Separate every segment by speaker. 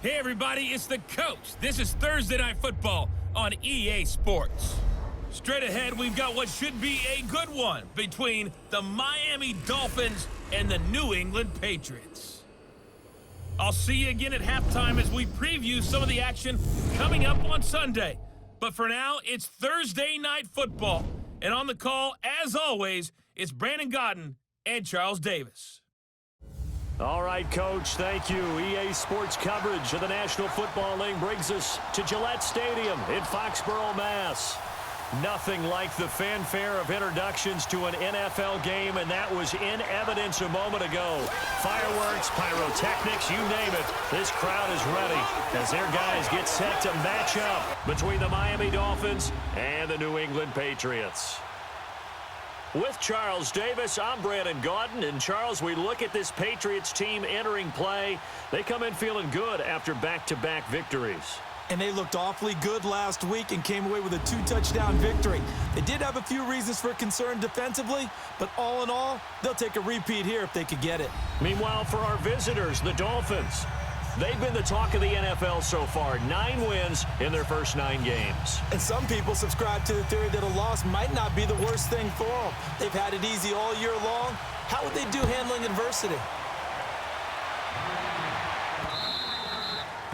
Speaker 1: Hey everybody, it's the coach. This is Thursday Night Football on EA Sports. Straight ahead, we've got what should be a good one between the Miami Dolphins and the New England Patriots. I'll see you again at halftime as we preview some of the action coming up on Sunday. But for now, it's Thursday Night Football. And on the call, as always, it's Brandon Godden and Charles Davis.
Speaker 2: All right, Coach, thank you. EA Sports coverage of the National Football League brings us to Gillette Stadium in Foxborough, Mass. Nothing like the fanfare of introductions to an NFL game, and that was in evidence a moment ago. Fireworks, pyrotechnics, you name it. This crowd is ready as their guys get set to match up between the Miami Dolphins and the New England Patriots. With Charles Davis, I'm Brandon Godden. And, Charles, we look at this Patriots team entering play. They come in feeling good after back-to-back victories.
Speaker 3: And they looked awfully good last week and came away with a 2-touchdown victory. They did have a few reasons for concern defensively, but all in all, they'll take a repeat here if they could get it.
Speaker 2: Meanwhile, for our visitors, the Dolphins, they've been the talk of the NFL so far. 9 wins in their first 9 games.
Speaker 3: And some people subscribe to the theory that a loss might not be the worst thing for them. They've had it easy all year long. How would they do handling adversity?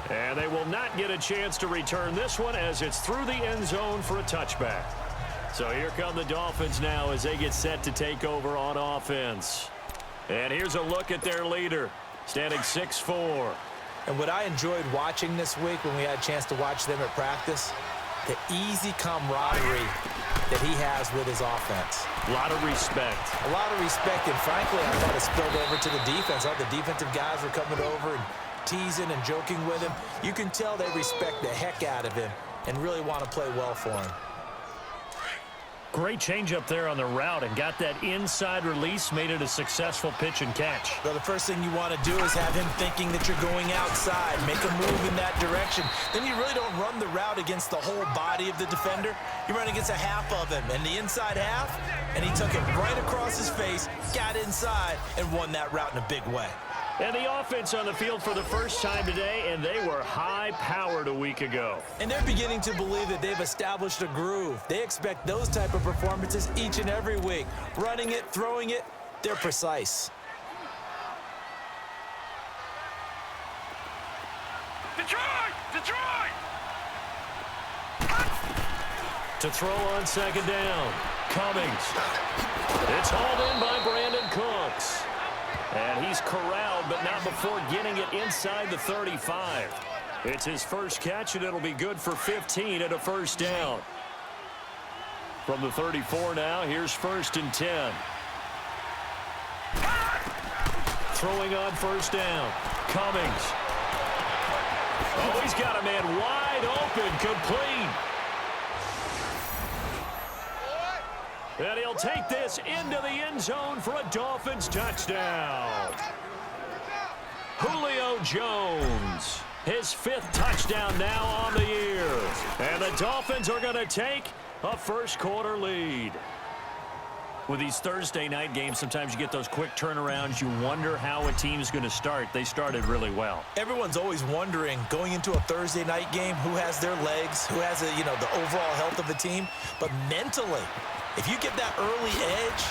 Speaker 2: And they will not get a chance to return this one as it's through the end zone for a touchback. So here come the Dolphins now as they get set to take over on offense. And here's a look at their leader, standing 6'4".
Speaker 3: And what I enjoyed watching this week when we had a chance to watch them at practice, the easy camaraderie that he has with his offense.
Speaker 2: A lot of respect.
Speaker 3: A lot of respect, and frankly, I thought it spilled over to the defense. All the defensive guys were coming over and teasing and joking with him. You can tell they respect the heck out of him and really want to play well for him.
Speaker 2: Great change up there on the route and got that inside release, made it a successful pitch and catch.
Speaker 3: Well, the first thing you want to do is have him thinking that you're going outside, make a move in that direction. Then you really don't run the route against the whole body of the defender. You run against a half of him, and the inside half, and he took it right across his face, got inside, and won that route in a big way.
Speaker 2: And the offense on the field for the first time today, and they were high-powered a week ago.
Speaker 3: And they're beginning to believe that they've established a groove. They expect those type of performances each and every week. Running it, throwing it, they're precise.
Speaker 4: Detroit! Detroit!
Speaker 2: To throw on second down, Cummings. It's hauled in by Brandon Cooks. And he's corralled, but not before getting it inside the 35. It's his first catch, and it'll be good for 15 at a first down. From the 34 now, here's 1st and 10. Throwing on first down, Cummings. Oh, he's got a man wide open, complete. And he'll take this into the end zone for a Dolphins touchdown. Julio Jones, his 5th touchdown now on the year. And the Dolphins are going to take a first-quarter lead. With these Thursday night games, sometimes you get those quick turnarounds. You wonder how a team is going to start. They started really well.
Speaker 3: Everyone's always wondering, going into a Thursday night game, who has their legs, who has the overall health of the team. But mentally, if you get that early edge,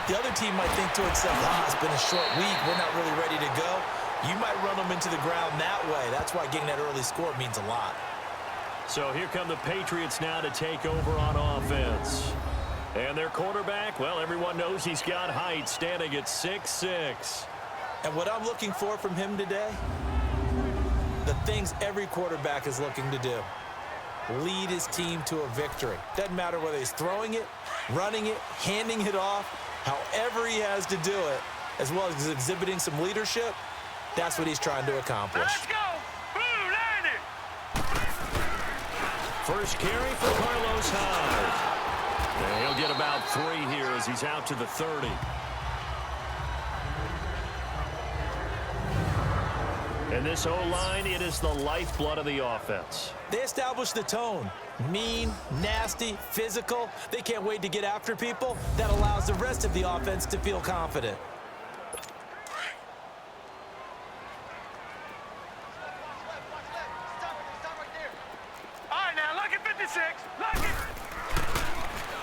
Speaker 3: the other team might think to itself, it's been a short week, we're not really ready to go. You might run them into the ground that way. That's why getting that early score means a lot.
Speaker 2: So here come the Patriots now to take over on offense. And their quarterback, well, everyone knows he's got height, standing at 6'6".
Speaker 3: And what I'm looking for from him today, the things every quarterback is looking to do. Lead his team to a victory. Doesn't matter whether he's throwing it, running it, handing it off, however he has to do it, as well as exhibiting some leadership, that's what he's trying to accomplish.
Speaker 4: Let's go! Blue landed!
Speaker 2: First carry for Carlos Hyde. And he'll get about 3 here as he's out to the 30. And this O-line, it is the lifeblood of the offense.
Speaker 3: They establish the tone. Mean, nasty, physical. They can't wait to get after people. That allows the rest of the offense to feel confident.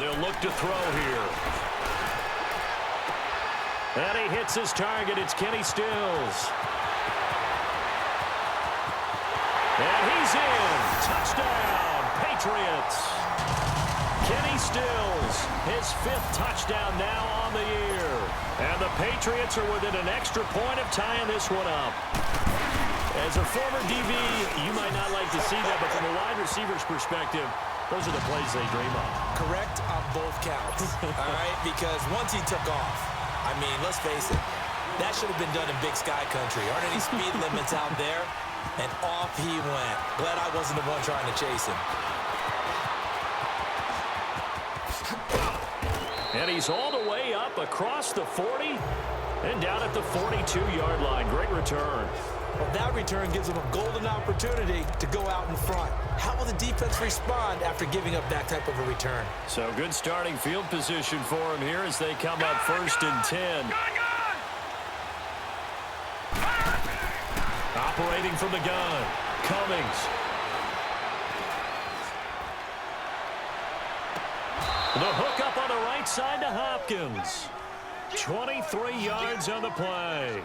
Speaker 2: They'll look to throw here. And he hits his target. It's Kenny Stills. And he's in. Touchdown, Patriots. Kenny Stills, his 5th touchdown now on the year. And the Patriots are within an extra point of tying this one up. As a former DB, you might not like to see that, but from a wide receiver's perspective, those are the plays they dream of.
Speaker 3: Correct on both counts, all right? Because once he took off, I mean, let's face it, that should have been done in Big Sky Country. Aren't any speed limits out there? And off he went. Glad I wasn't the one trying to chase him.
Speaker 2: And he's all the way up across the 40 and down at the 42-yard line. Great return.
Speaker 3: Well, that return gives them a golden opportunity to go out in front. How will the defense respond after giving up that type of a return?
Speaker 2: So good starting field position for him here as they come up 1st and 10. Operating from the gun, Cummings. The hook up on the right side to Hopkins. 23 yards on the play.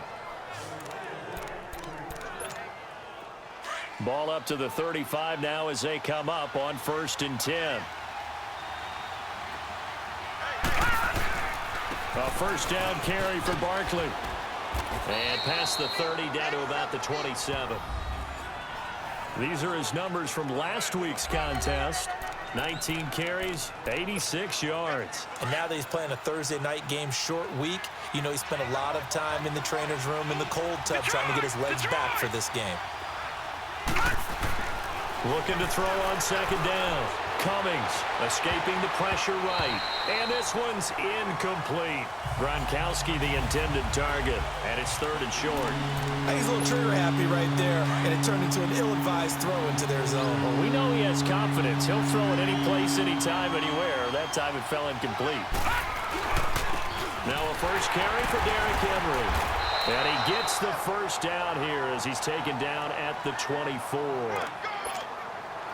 Speaker 2: Ball up to the 35 now as they come up on 1st and 10. A first down carry for Barkley. And past the 30 down to about the 27. These are his numbers from last week's contest. 19 carries, 86 yards.
Speaker 3: And now that he's playing a Thursday night game, short week, you know he spent a lot of time in the trainer's room in the cold tub trying to get his legs back for this game.
Speaker 2: Looking to throw on 2nd down. Cummings escaping the pressure right. And this one's incomplete. Gronkowski the intended target. And it's 3rd and short.
Speaker 3: I think he's a little trigger happy right there. And it turned into an ill-advised throw into their zone.
Speaker 2: Well, we know he has confidence. He'll throw it any place, anytime, anywhere. That time it fell incomplete. Now a first carry for Derrick Henry. And he gets the first down here as he's taken down at the 24.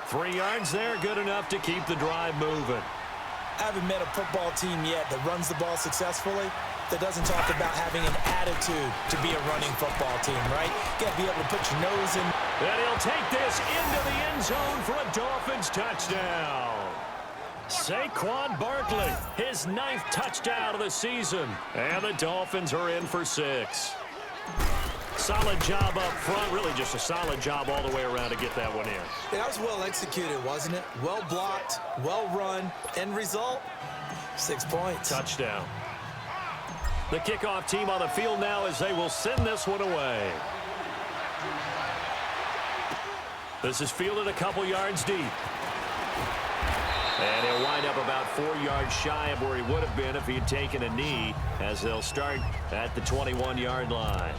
Speaker 2: 3 yards there, good enough to keep the drive moving.
Speaker 3: I haven't met a football team yet that runs the ball successfully that doesn't talk about having an attitude to be a running football team, right? You got to be able to put your nose in.
Speaker 2: And he'll take this into the end zone for a Dolphins touchdown. Saquon Barkley, his 9th touchdown of the season. And the Dolphins are in for 6. Solid job up front, really just a solid job all the way around to get that one in.
Speaker 3: That was well executed, wasn't it? Well blocked, well run. End result, 6 points.
Speaker 2: Touchdown. The kickoff team on the field now as they will send this one away. This is fielded a couple yards deep. And he'll wind up about 4 yards shy of where he would have been if he had taken a knee, as they'll start at the 21-yard line.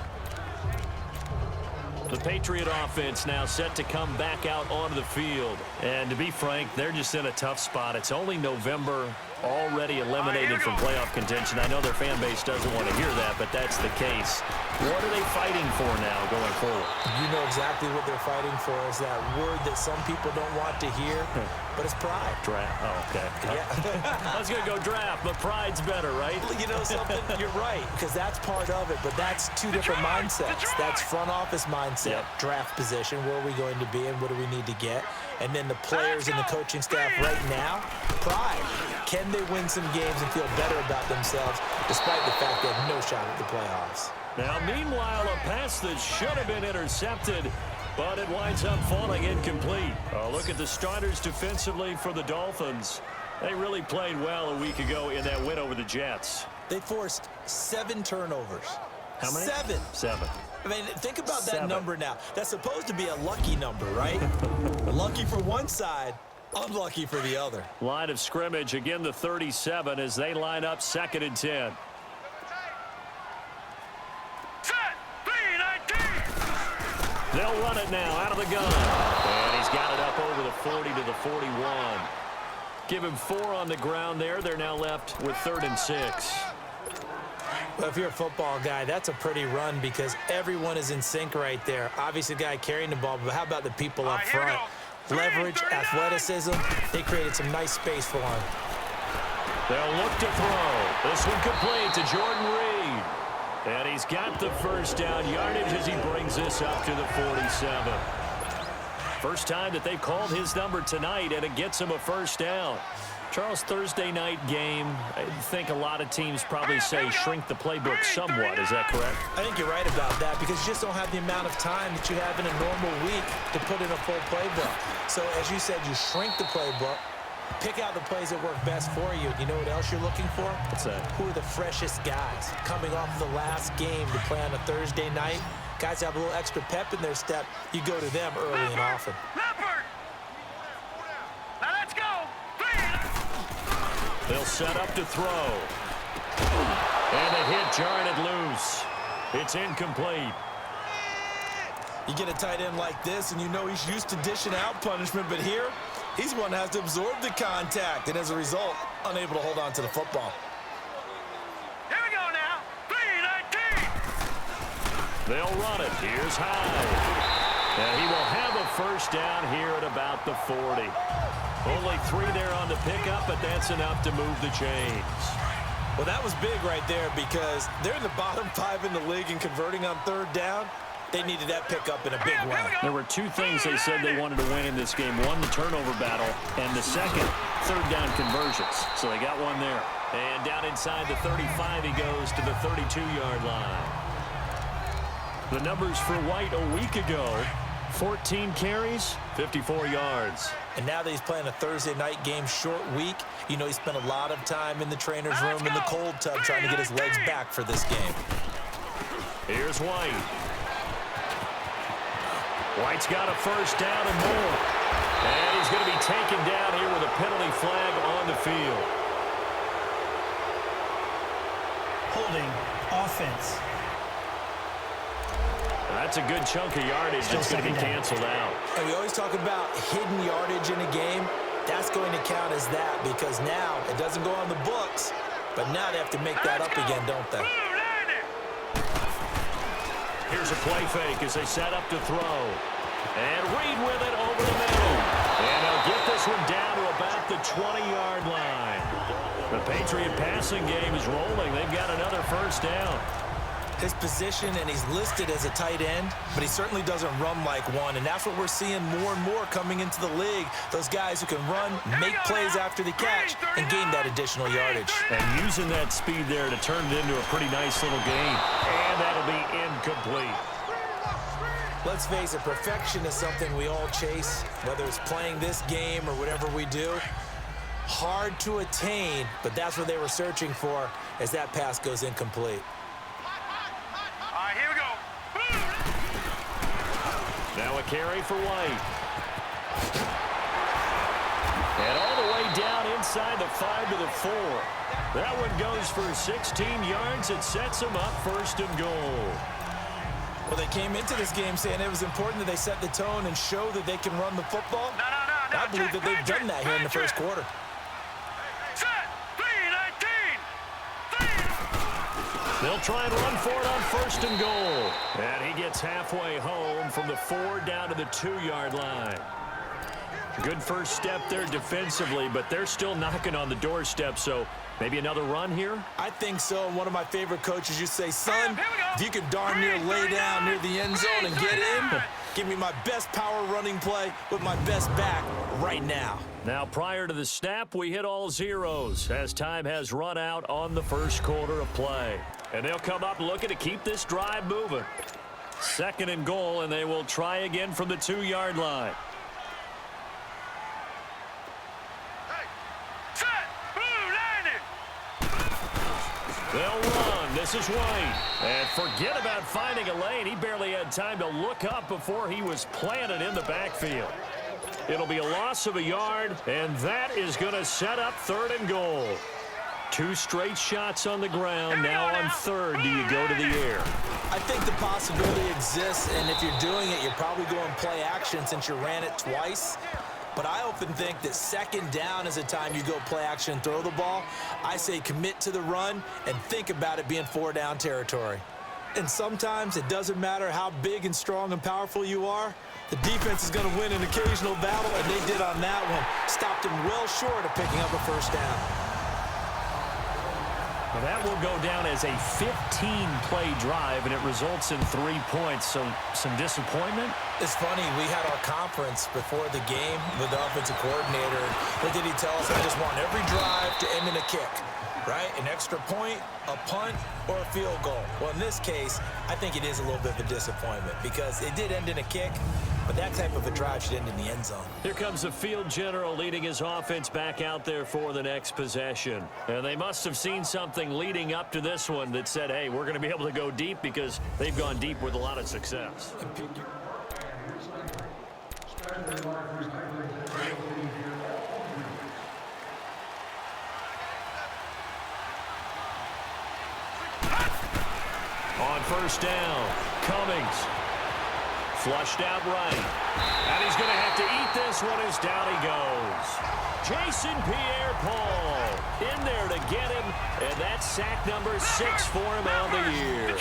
Speaker 2: The Patriot offense now set to come back out onto the field. And to be frank, they're just in a tough spot. It's only November, already eliminated from playoff contention. I know their fan base doesn't want to hear that, but that's the case. What are they fighting for now going forward?
Speaker 3: You know exactly what they're fighting for is that word that some people don't want to hear, but it's pride.
Speaker 2: Draft. Oh, okay.
Speaker 3: Yeah.
Speaker 2: I was going to go draft, but pride's better, right?
Speaker 3: You know something? You're right, because that's part of it, but that's two different mindsets. That's front office mindset, draft position, where are we going to be and what do we need to get? And then the players and the coaching staff right now, pride. Can they win some games and feel better about themselves despite the fact they have no shot at the playoffs?
Speaker 2: Now, meanwhile, a pass that should have been intercepted, but it winds up falling incomplete. Look at the starters defensively for the Dolphins. They really played well a week ago in that win over the Jets.
Speaker 3: They forced 7 turnovers.
Speaker 2: How many?
Speaker 3: 7.
Speaker 2: 7.
Speaker 3: I mean, think about
Speaker 2: 7.
Speaker 3: that number now. That's supposed to be a lucky number, right? Lucky for one side, unlucky for the other.
Speaker 2: Line of scrimmage, again the 37 as they line up 2nd and 10. They'll run it now out of the gun. And he's got it up over the 40 to the 41. Give him 4 on the ground there. They're now left with 3rd and 6.
Speaker 3: Well, if you're a football guy, that's a pretty run because everyone is in sync right there. Obviously, the guy carrying the ball, but how about the people up front? Leverage, athleticism. They created some nice space for him.
Speaker 2: They'll look to throw. This one complete to Jordan Reed. And he's got the first down yardage as he brings this up to the 47. First time that they've called his number tonight, and it gets him a first down. Charles, Thursday night game, I think a lot of teams probably say shrink the playbook somewhat. Is that correct?
Speaker 3: I think you're right about that because you just don't have the amount of time that you have in a normal week to put in a full playbook. So, as you said, you shrink the playbook, pick out the plays that work best for you. You know what else you're looking for?
Speaker 2: What's that?
Speaker 3: Who are the freshest guys coming off the last game to play on a Thursday night? Guys have a little extra pep in their step. You go to them early and often.
Speaker 4: Leopard! Now let's go!
Speaker 2: They'll set up to throw. And a hit jarring it loose. It's incomplete.
Speaker 3: You get a tight end like this, and you know he's used to dishing out punishment, but here, he's one that has to absorb the contact, and as a result, unable to hold on to the football.
Speaker 4: Here we go now. 3-19.
Speaker 2: They'll run it. Here's Hyde. And he will have a first down here at about the 40. Only 3 there on the pickup, but that's enough to move the chains.
Speaker 3: Well, that was big right there because they're in the bottom 5 in the league and converting on third down. They needed that pickup in a big way.
Speaker 2: There were 2 things they said they wanted to win in this game. One, the turnover battle, and the second, third down conversions. So they got one there. And down inside the 35, he goes to the 32-yard line. The numbers for White a week ago, 14 carries, 54 yards.
Speaker 3: And now that he's playing a Thursday night game, short week, you know he spent a lot of time in the trainer's room in the cold tub trying to get his legs back for this game.
Speaker 2: Here's White. White's got a first down and more. And he's going to be taken down here with a penalty flag on the field.
Speaker 5: Holding offense.
Speaker 2: That's a good chunk of yardage that's going to be canceled out.
Speaker 3: And we always talk about hidden yardage in a game. That's going to count as that because now it doesn't go on the books, but now they have to make that up again, don't they?
Speaker 2: Here's a play fake as they set up to throw. And Reed with it over the middle. And he'll get this one down to about the 20-yard line. The Patriot passing game is rolling. They've got another first down.
Speaker 3: His position, and he's listed as a tight end, but he certainly doesn't run like one, and that's what we're seeing more and more coming into the league. Those guys who can run, make plays after the catch, and gain that additional yardage.
Speaker 2: And using that speed there to turn it into a pretty nice little game. And that'll be incomplete.
Speaker 3: Let's face it, perfection is something we all chase, whether it's playing this game or whatever we do. Hard to attain, but that's what they were searching for as that pass goes incomplete.
Speaker 4: Here we go.
Speaker 2: Now a carry for White. And all the way down inside the 5 to the 4. That one goes for 16 yards. It sets them up first and goal.
Speaker 3: Well, they came into this game saying it was important that they set the tone and show that they can run the football.
Speaker 4: No.
Speaker 3: I believe that they've done that here in the first quarter.
Speaker 4: Set. 3-19.
Speaker 2: They'll try and run for it on first and goal. And he gets halfway home from the 4 down to the 2-yard line. Good first step there defensively, but they're still knocking on the doorstep, so maybe another run here?
Speaker 3: I think so. And one of my favorite coaches used to say, son, if you could darn near lay down near the end zone and get in, give me my best power running play with my best back right now.
Speaker 2: Now, prior to the snap, we hit all zeros as time has run out on the first quarter of play. And they'll come up looking to keep this drive moving. 2nd and goal, and they will try again from the 2-yard line. They'll run. This is White. And forget about finding a lane. He barely had time to look up before he was planted in the backfield. It'll be a loss of a yard, and that is going to set up 3rd and goal. 2 straight shots on the ground. Now on 3rd, do you go to the air?
Speaker 3: I think the possibility exists, and if you're doing it, you're probably going play action since you ran it twice. But I often think that 2nd down is a time you go play action and throw the ball. I say commit to the run and think about it being 4-down territory. And sometimes it doesn't matter how big and strong and powerful you are. The defense is going to win an occasional battle, and they did on that one. Stopped him well short of picking up a first down.
Speaker 2: Well, that will go down as a 15-play drive, and it results in 3 points. So some disappointment.
Speaker 3: It's funny, we had our conference before the game with the offensive coordinator. What did he tell us? I just want every drive to end in a kick, right? An extra point, a punt, or a field goal. Well, in this case, I think it is a little bit of a disappointment because it did end in a kick, but that type of a drive should end in the end zone.
Speaker 2: Here comes the field general leading his offense back out there for the next possession. And they must have seen something leading up to this one that said, hey, we're going to be able to go deep because they've gone deep with a lot of success. On first down, Cummings. Flushed out right. And he's going to have to eat this one as down he goes. Jason Pierre-Paul in there to get him. And that's sack number 6 for him on the year.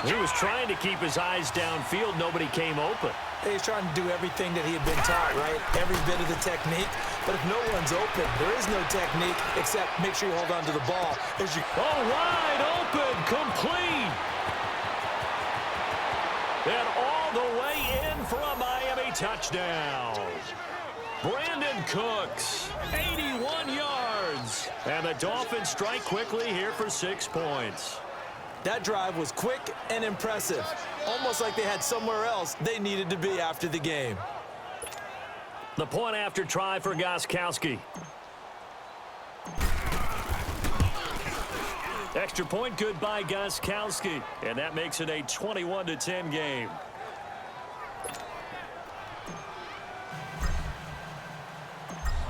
Speaker 2: He was trying to keep his eyes downfield. Nobody came open.
Speaker 3: He's trying to do everything that he had been taught, right? Every bit of the technique. But if no one's open, there is no technique except make sure you hold on to the ball.
Speaker 2: Wide open, complete. And all the way in for a Miami touchdown. Brandon Cooks, 81 yards. And the Dolphins strike quickly here for 6 points.
Speaker 3: That drive was quick and impressive. Almost like they had somewhere else they needed to be after the game.
Speaker 2: The point after try for Gostkowski. Extra point good by Gostkowski. And that makes it a 21-10 game.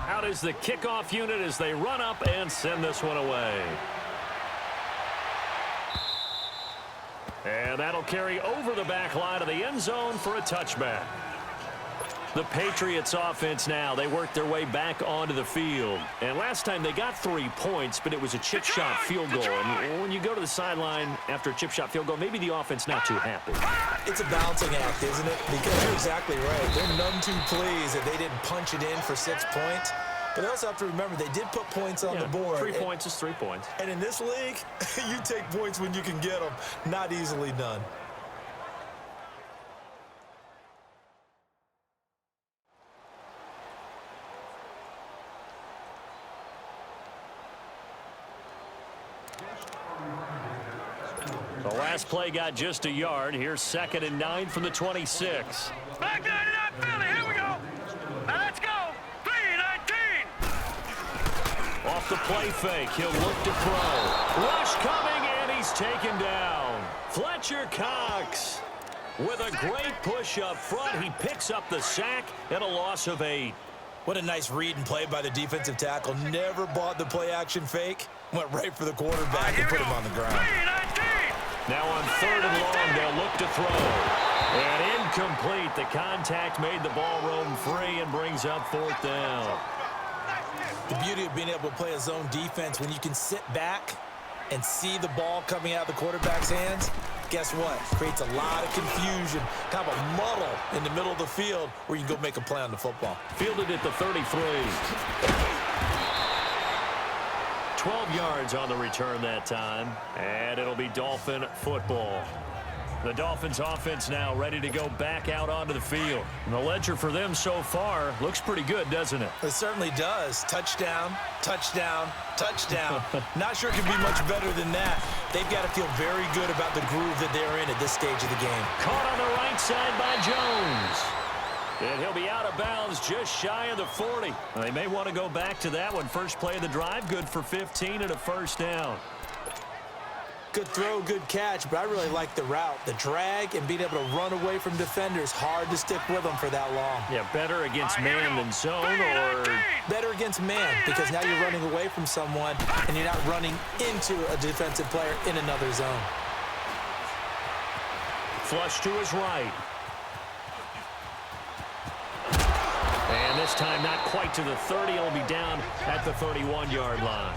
Speaker 2: Out is the kickoff unit as they run up and send this one away. And that'll carry over the back line of the end zone for a touchback. The Patriots offense now, they worked their way back onto the field. And last time they got 3 points, but it was a chip shot field goal. And when you go to the sideline after a chip shot field goal, maybe the offense not too happy.
Speaker 3: It's a balancing act, isn't it? Because you're exactly right. They're none too pleased that they didn't punch it in for 6 points. But they also have to remember they did put points on the board.
Speaker 2: 3 points is 3 points.
Speaker 3: And in this league, you take points when you can get them. Not easily done.
Speaker 2: The last play got just a yard. Here's 2nd and 9 from the 26.
Speaker 4: Back 99 Philly, here we go. Now let's go. 3-19.
Speaker 2: Off the play fake, he'll look to throw. Rush coming, and he's taken down. Fletcher Cox with a great push up front. He picks up the sack and a loss of 8.
Speaker 3: What a nice read and play by the defensive tackle. Never bought the play-action fake. Went right for the quarterback and put him on the ground.
Speaker 4: 3-19.
Speaker 2: Now on 3rd and long, they'll look to throw. And incomplete. The contact made the ball roam free and brings up 4th down.
Speaker 3: The beauty of being able to play a zone defense when you can sit back and see the ball coming out of the quarterback's hands, guess what? Creates a lot of confusion, kind of a muddle in the middle of the field where you can go make a play on the football.
Speaker 2: Fielded at the 33. 12 yards on the return that time, and it'll be Dolphin football. The Dolphins offense now ready to go back out onto the field. And the ledger for them so far looks pretty good, doesn't it?
Speaker 3: It certainly does. Touchdown, touchdown, touchdown. Not sure it can be much better than that. They've got to feel very good about the groove that they're in at this stage of the game.
Speaker 2: Caught on the right side by Jones. And he'll be out of bounds just shy of the 40. They may want to go back to that one. First play of the drive, good for 15 and a first down.
Speaker 3: Good throw, good catch, but I really like the route. The drag and being able to run away from defenders, hard to stick with them for that long.
Speaker 2: Yeah, better against man than zone, or
Speaker 3: better against man, because now you're running away from someone and you're not running into a defensive player in another zone.
Speaker 2: Flush to his right. And this time not quite to the 30. He'll be down at the 31-yard line.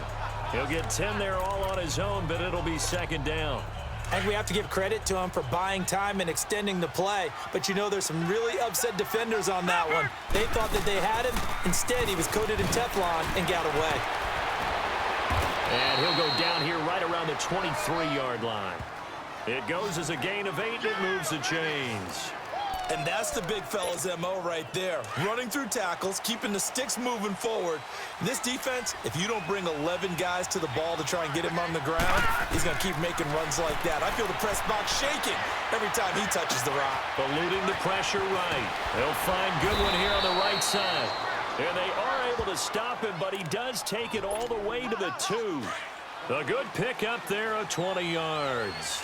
Speaker 2: He'll get 10 there all on his own, but it'll be 2nd down.
Speaker 3: And we have to give credit to him for buying time and extending the play. But you know there's some really upset defenders on that one. They thought that they had him. Instead, he was coated in Teflon and got away.
Speaker 2: And he'll go down here right around the 23-yard line. It goes as a gain of 8. It moves the chains.
Speaker 3: And that's the big fella's MO right there. Running through tackles, keeping the sticks moving forward. This defense, if you don't bring 11 guys to the ball to try and get him on the ground, he's going to keep making runs like that. I feel the press box shaking every time he touches the rock.
Speaker 2: Eluding the pressure right. They'll find Goodwin here on the right side. And they are able to stop him, but he does take it all the way to the 2. A good pick up there of 20 yards.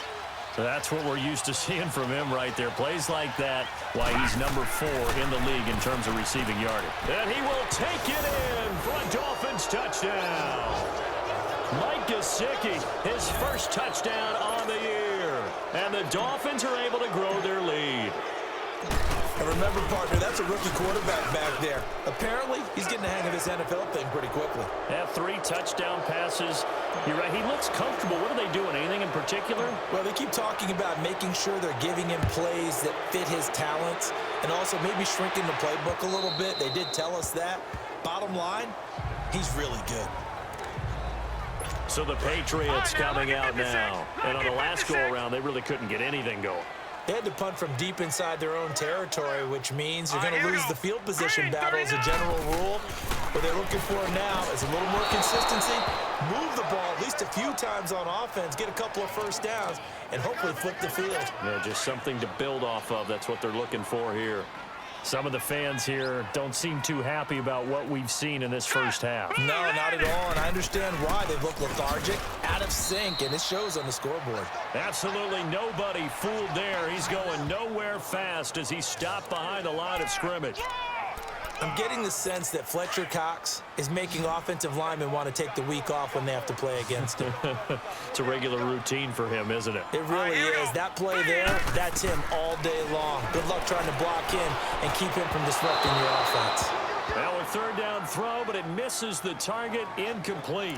Speaker 2: So that's what we're used to seeing from him right there. Plays like that, why he's number 4 in the league in terms of receiving yardage. And he will take it in for a Dolphins touchdown. Mike Gesicki, his first touchdown on the year. And the Dolphins are able to grow their lead.
Speaker 3: And remember, partner, that's a rookie quarterback back there. Apparently, he's getting the hang of this NFL thing pretty quickly.
Speaker 2: Have 3 touchdown passes. You're right, he looks comfortable. What are they doing? Anything in particular?
Speaker 3: Well, they keep talking about making sure they're giving him plays that fit his talents and also maybe shrinking the playbook a little bit. They did tell us that. Bottom line, he's really good.
Speaker 2: So the Patriots coming out now. And on the last go-around, they really couldn't get anything going.
Speaker 3: They had to punt from deep inside their own territory, which means you're going to lose the field position battle as a general rule. What they're looking for now is a little more consistency, move the ball at least a few times on offense, get a couple of first downs, and hopefully flip the field.
Speaker 2: Yeah, just something to build off of. That's what they're looking for here. Some of the fans here don't seem too happy about what we've seen in this first half.
Speaker 3: No, not at all, and I understand why. They look lethargic, out of sync, and it shows on the scoreboard.
Speaker 2: Absolutely nobody fooled there. He's going nowhere fast as he stopped behind the line of scrimmage.
Speaker 3: I'm getting the sense that Fletcher Cox is making offensive linemen want to take the week off when they have to play against him.
Speaker 2: It's a regular routine for him, isn't it?
Speaker 3: It really is. That play there, that's him all day long. Good luck trying to block him and keep him from disrupting your offense.
Speaker 2: Now a third down throw, but it misses the target, incomplete.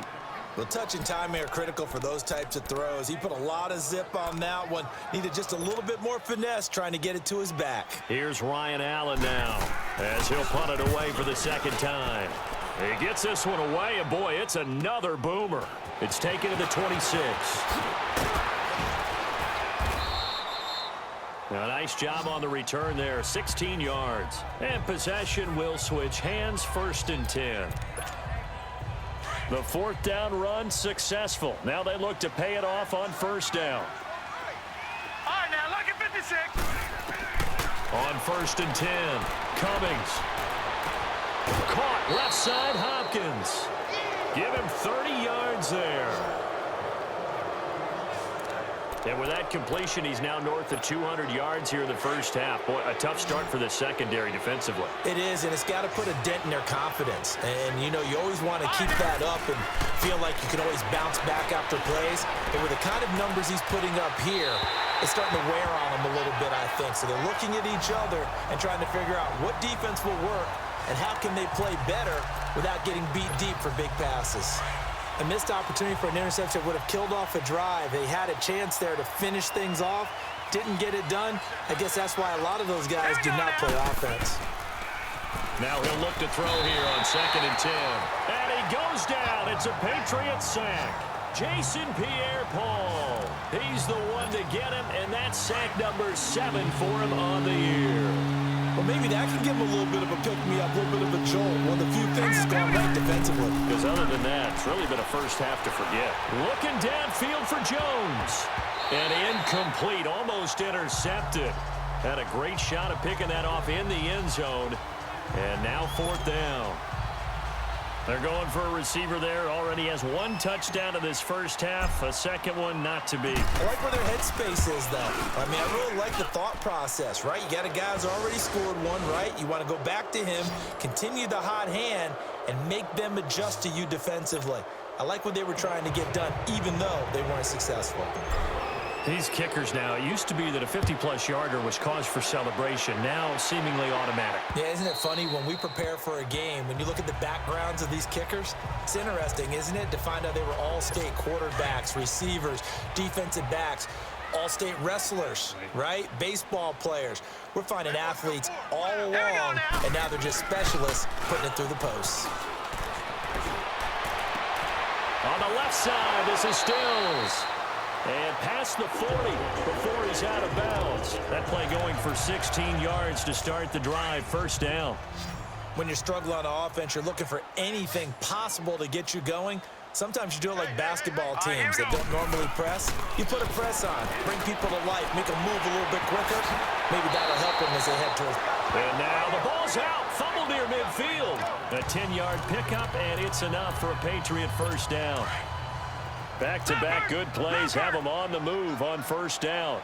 Speaker 3: Well, touch and timing are critical for those types of throws. He put a lot of zip on that one. Needed just a little bit more finesse trying to get it to his back.
Speaker 2: Here's Ryan Allen now as he'll punt it away for the second time. He gets this one away, and boy, it's another boomer. It's taken to the 26. Now, nice job on the return there, 16 yards. And possession will switch hands, 1st and 10. The 4th down run successful. Now they look to pay it off on 1st down.
Speaker 4: All right, now look at 56.
Speaker 2: On 1st and 10, Cummings. Caught left side, Hopkins. Give him 30 yards there. And with that completion, he's now north of 200 yards here in the first half. Boy, a tough start for the secondary defensively.
Speaker 3: It is, and it's got to put a dent in their confidence. And, you know, you always want to keep that up and feel like you can always bounce back after plays. And with the kind of numbers he's putting up here, it's starting to wear on them a little bit, I think. So they're looking at each other and trying to figure out what defense will work and how can they play better without getting beat deep for big passes. A missed opportunity for an interception would have killed off a drive. They had a chance there to finish things off, didn't get it done. I guess that's why a lot of those guys do not play offense.
Speaker 2: Now he'll look to throw here on 2nd and 10. And he goes down. It's a Patriots sack. Jason Pierre-Paul. He's the one to get him, and that's sack number 7 for him on the year.
Speaker 3: Well, maybe that can give him a little bit of a pick-me-up, a little bit of a jolt. One of the few things that's gone right defensively.
Speaker 2: Because other than that, it's really been a first half to forget. Looking downfield for Jones. And incomplete, almost intercepted. Had a great shot at picking that off in the end zone. And now 4th down. They're going for a receiver there. Already has 1 touchdown in this first half. A second one not to be.
Speaker 3: I like where their headspace is, though. I mean, I really like the thought process, right? You got a guy who's already scored 1, right? You want to go back to him, continue the hot hand, and make them adjust to you defensively. I like what they were trying to get done, even though they weren't successful.
Speaker 2: These kickers now, it used to be that a 50-plus yarder was cause for celebration. Now seemingly automatic.
Speaker 3: Yeah, isn't it funny when we prepare for a game, when you look at the backgrounds of these kickers, it's interesting, isn't it, to find out they were all-state quarterbacks, receivers, defensive backs, all-state wrestlers, right? Baseball players. We're finding athletes all along, and now they're just specialists putting it through the posts.
Speaker 2: On On the left side, this is Stills. And past the 40 before he's out of bounds. That play going for 16 yards to start the drive. First down.
Speaker 3: When you're struggling on offense, you're looking for anything possible to get you going. Sometimes you do it like basketball teams that don't normally press. You put a press on, bring people to life, make them move a little bit quicker. Maybe that'll help them as they head towards.
Speaker 2: And now the ball's out. Fumble near midfield. A 10-yard pickup, and it's enough for a Patriot first down. Back-to-back good plays have them on the move on first down.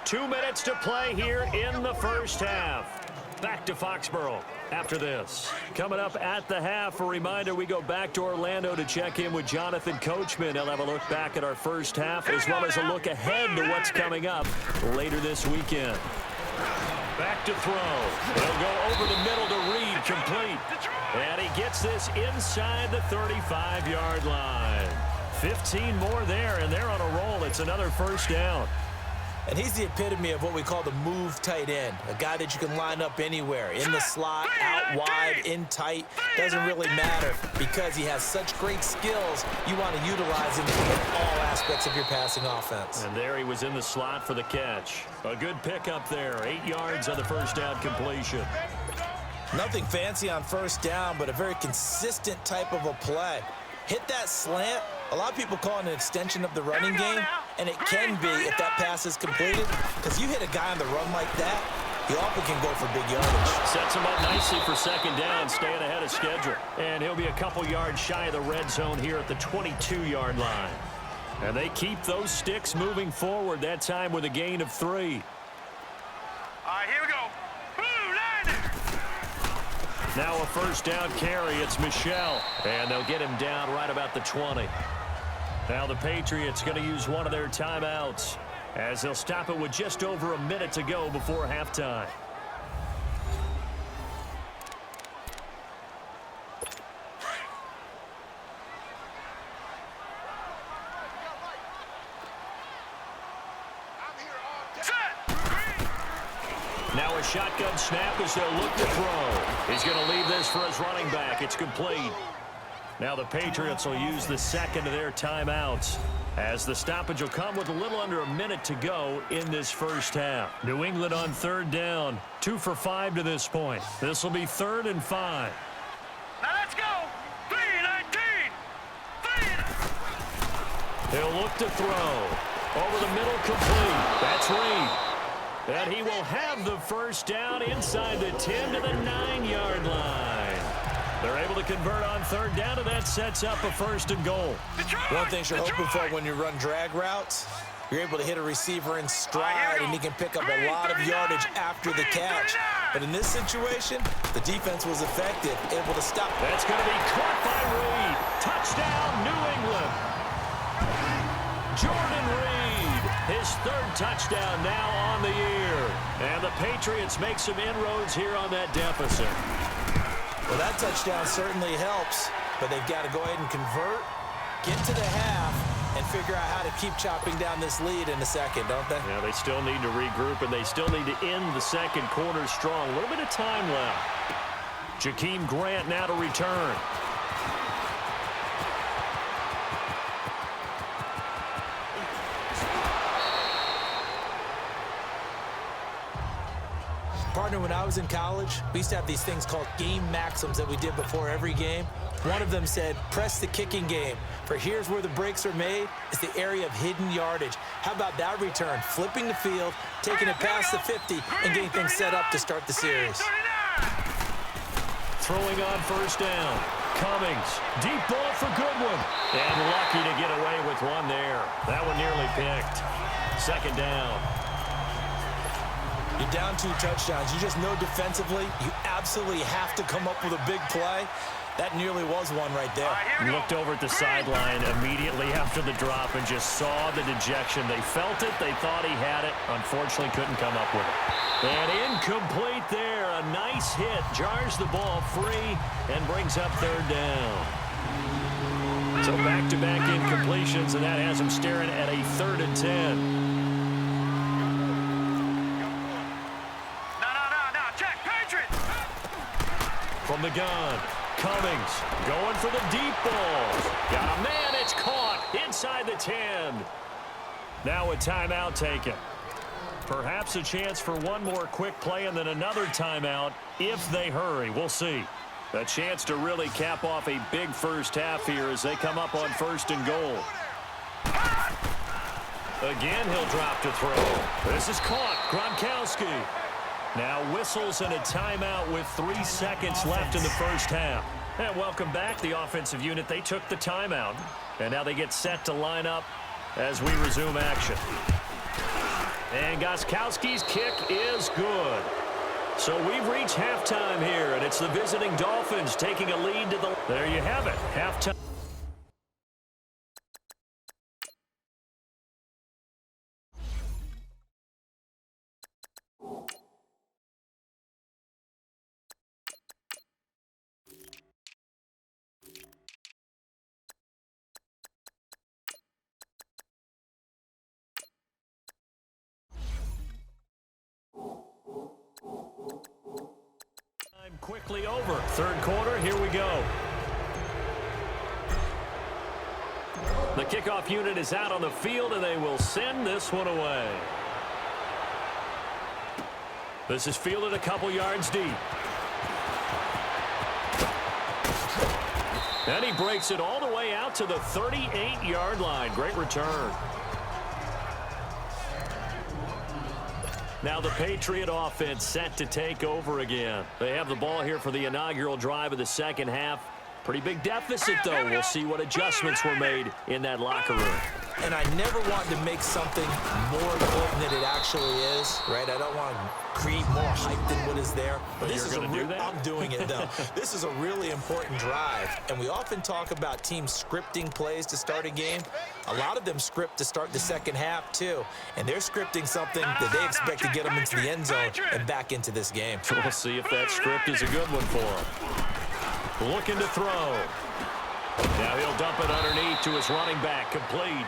Speaker 2: 2 minutes to play here in the first half. Back to Foxborough after this. Coming up at the half, a reminder, we go back to Orlando to check in with Jonathan Coachman. He'll have a look back at our first half as well as a look ahead to what's coming up later this weekend. Back to throw. He'll go over the middle to Reed, complete. And he gets this inside the 35-yard line. 15 more there, and they're on a roll. It's another first down.
Speaker 3: And he's the epitome of what we call the move tight end, a guy that you can line up anywhere, in the slot, out wide, in tight, doesn't really matter because he has such great skills. You want to utilize him in all aspects of your passing offense.
Speaker 2: And there he was in the slot for the catch. A good pickup there, 8 yards on the first down completion.
Speaker 3: Nothing fancy on first down, but a very consistent type of a play. Hit that slant. A lot of people call it an extension of the running game, and it can be if that pass is completed, because you hit a guy on the run like that, he often can go for big yardage.
Speaker 2: Sets him up nicely for second down, staying ahead of schedule. And he'll be a couple yards shy of the red zone here at the 22-yard line. And they keep those sticks moving forward, that time with a gain of 3.
Speaker 4: All right, here we go. Blue line.
Speaker 2: Now a first down carry. It's Michelle. And they'll get him down right about the 20. Now the Patriots going to use one of their timeouts as they'll stop it with just over a minute to go before halftime. Now a shotgun snap as they'll look to throw. He's going to leave this for his running back. It's complete. Now the Patriots will use the second of their timeouts as the stoppage will come with a little under a minute to go in this first half. New England on third down. 2 for 5 to this point. This will be 3rd and 5.
Speaker 4: Now let's go. 3-19.
Speaker 2: He'll look to throw. Over the middle, complete. That's Reed. And he will have the first down inside the 10 to the 9-yard line. They're able to convert on third down, and that sets up a 1st and goal.
Speaker 3: One thing you're hoping for when you run drag routes, you're able to hit a receiver in stride, and he can pick up a lot of yardage after the catch. But in this situation, the defense was effective, able to stop.
Speaker 2: That's going to be caught by Reed. Touchdown, New England. Jordan Reed, his 3rd touchdown now on the year. And the Patriots make some inroads here on that deficit.
Speaker 3: Well, that touchdown certainly helps, but they've got to go ahead and convert, get to the half, and figure out how to keep chopping down this lead in the second, don't they?
Speaker 2: Yeah, they still need to regroup, and they still need to end the second quarter strong. A little bit of time left. Jakeem Grant now to return.
Speaker 3: Partner, when I was in college, we used to have these things called game maxims that we did before every game. One of them said, press the kicking game, for here's where the breaks are made. It's the area of hidden yardage. How about that return? Flipping the field, taking it past the 50, and getting things set up to start the series.
Speaker 2: Throwing on first down. Cummings. Deep ball for Goodwin. And lucky to get away with one there. That one nearly picked. Second down.
Speaker 3: You're down 2 touchdowns. You just know defensively you absolutely have to come up with a big play. That nearly was one right there.
Speaker 2: Looked over at the sideline immediately after the drop and just saw the dejection. They felt it. They thought he had it. Unfortunately, couldn't come up with it. And incomplete there. A nice hit. Jars the ball free and brings up third down. So back-to-back incompletions, and that has him staring at a 3rd and 10. From the gun, Cummings going for the deep ball. Got a man. It's caught inside the 10. Now a timeout taken. Perhaps a chance for one more quick play and then another timeout if they hurry. We'll see. A chance to really cap off a big first half here as they come up on 1st and goal. Again, he'll drop to throw. This is caught. Gronkowski. Now whistles and a timeout with 3 seconds left in the first half. And welcome back, the offensive unit. They took the timeout, and now they get set to line up as we resume action. And Gronkowski's kick is good. So we've reached halftime here, and it's the visiting Dolphins taking a lead to the... There you have it, halftime. Quickly over. 3rd quarter, here we go. The kickoff unit is out on the field, and they will send this one away. This is fielded a couple yards deep. And he breaks it all the way out to the 38-yard line. Great return. Now the Patriot offense set to take over again. They have the ball here for the inaugural drive of the second half. Pretty big deficit, though. We'll see what adjustments were made in that locker room.
Speaker 3: And I never want to make something more important than it actually is, right? I don't want to create more hype than what is there. But this is I'm doing it, though. This is a really important drive. And we often talk about teams scripting plays to start a game. A lot of them script to start the second half, too. And they're scripting something that they expect to get them into the end zone and back into this game.
Speaker 2: We'll see if that script is a good one for them. Looking to throw. Now he'll dump it underneath to his running back. Complete.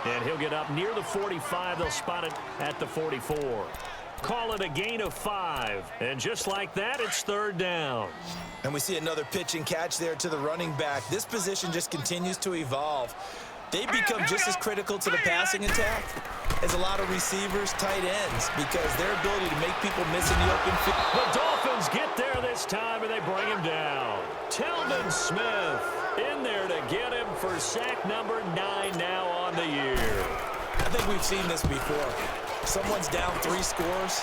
Speaker 2: And he'll get up near the 45. They'll spot it at the 44. Call it a gain of 5. And just like that, it's 3rd down.
Speaker 3: And we see another pitch and catch there to the running back. This position just continues to evolve. They become just as critical to the passing attack as a lot of receivers, tight ends, because their ability to make people miss in the open field.
Speaker 2: The Dolphins get there this time, and they bring him down. Telvin Smith in there to get him for sack number 9 now on the year.
Speaker 3: I think we've seen this before. Someone's down 3 scores.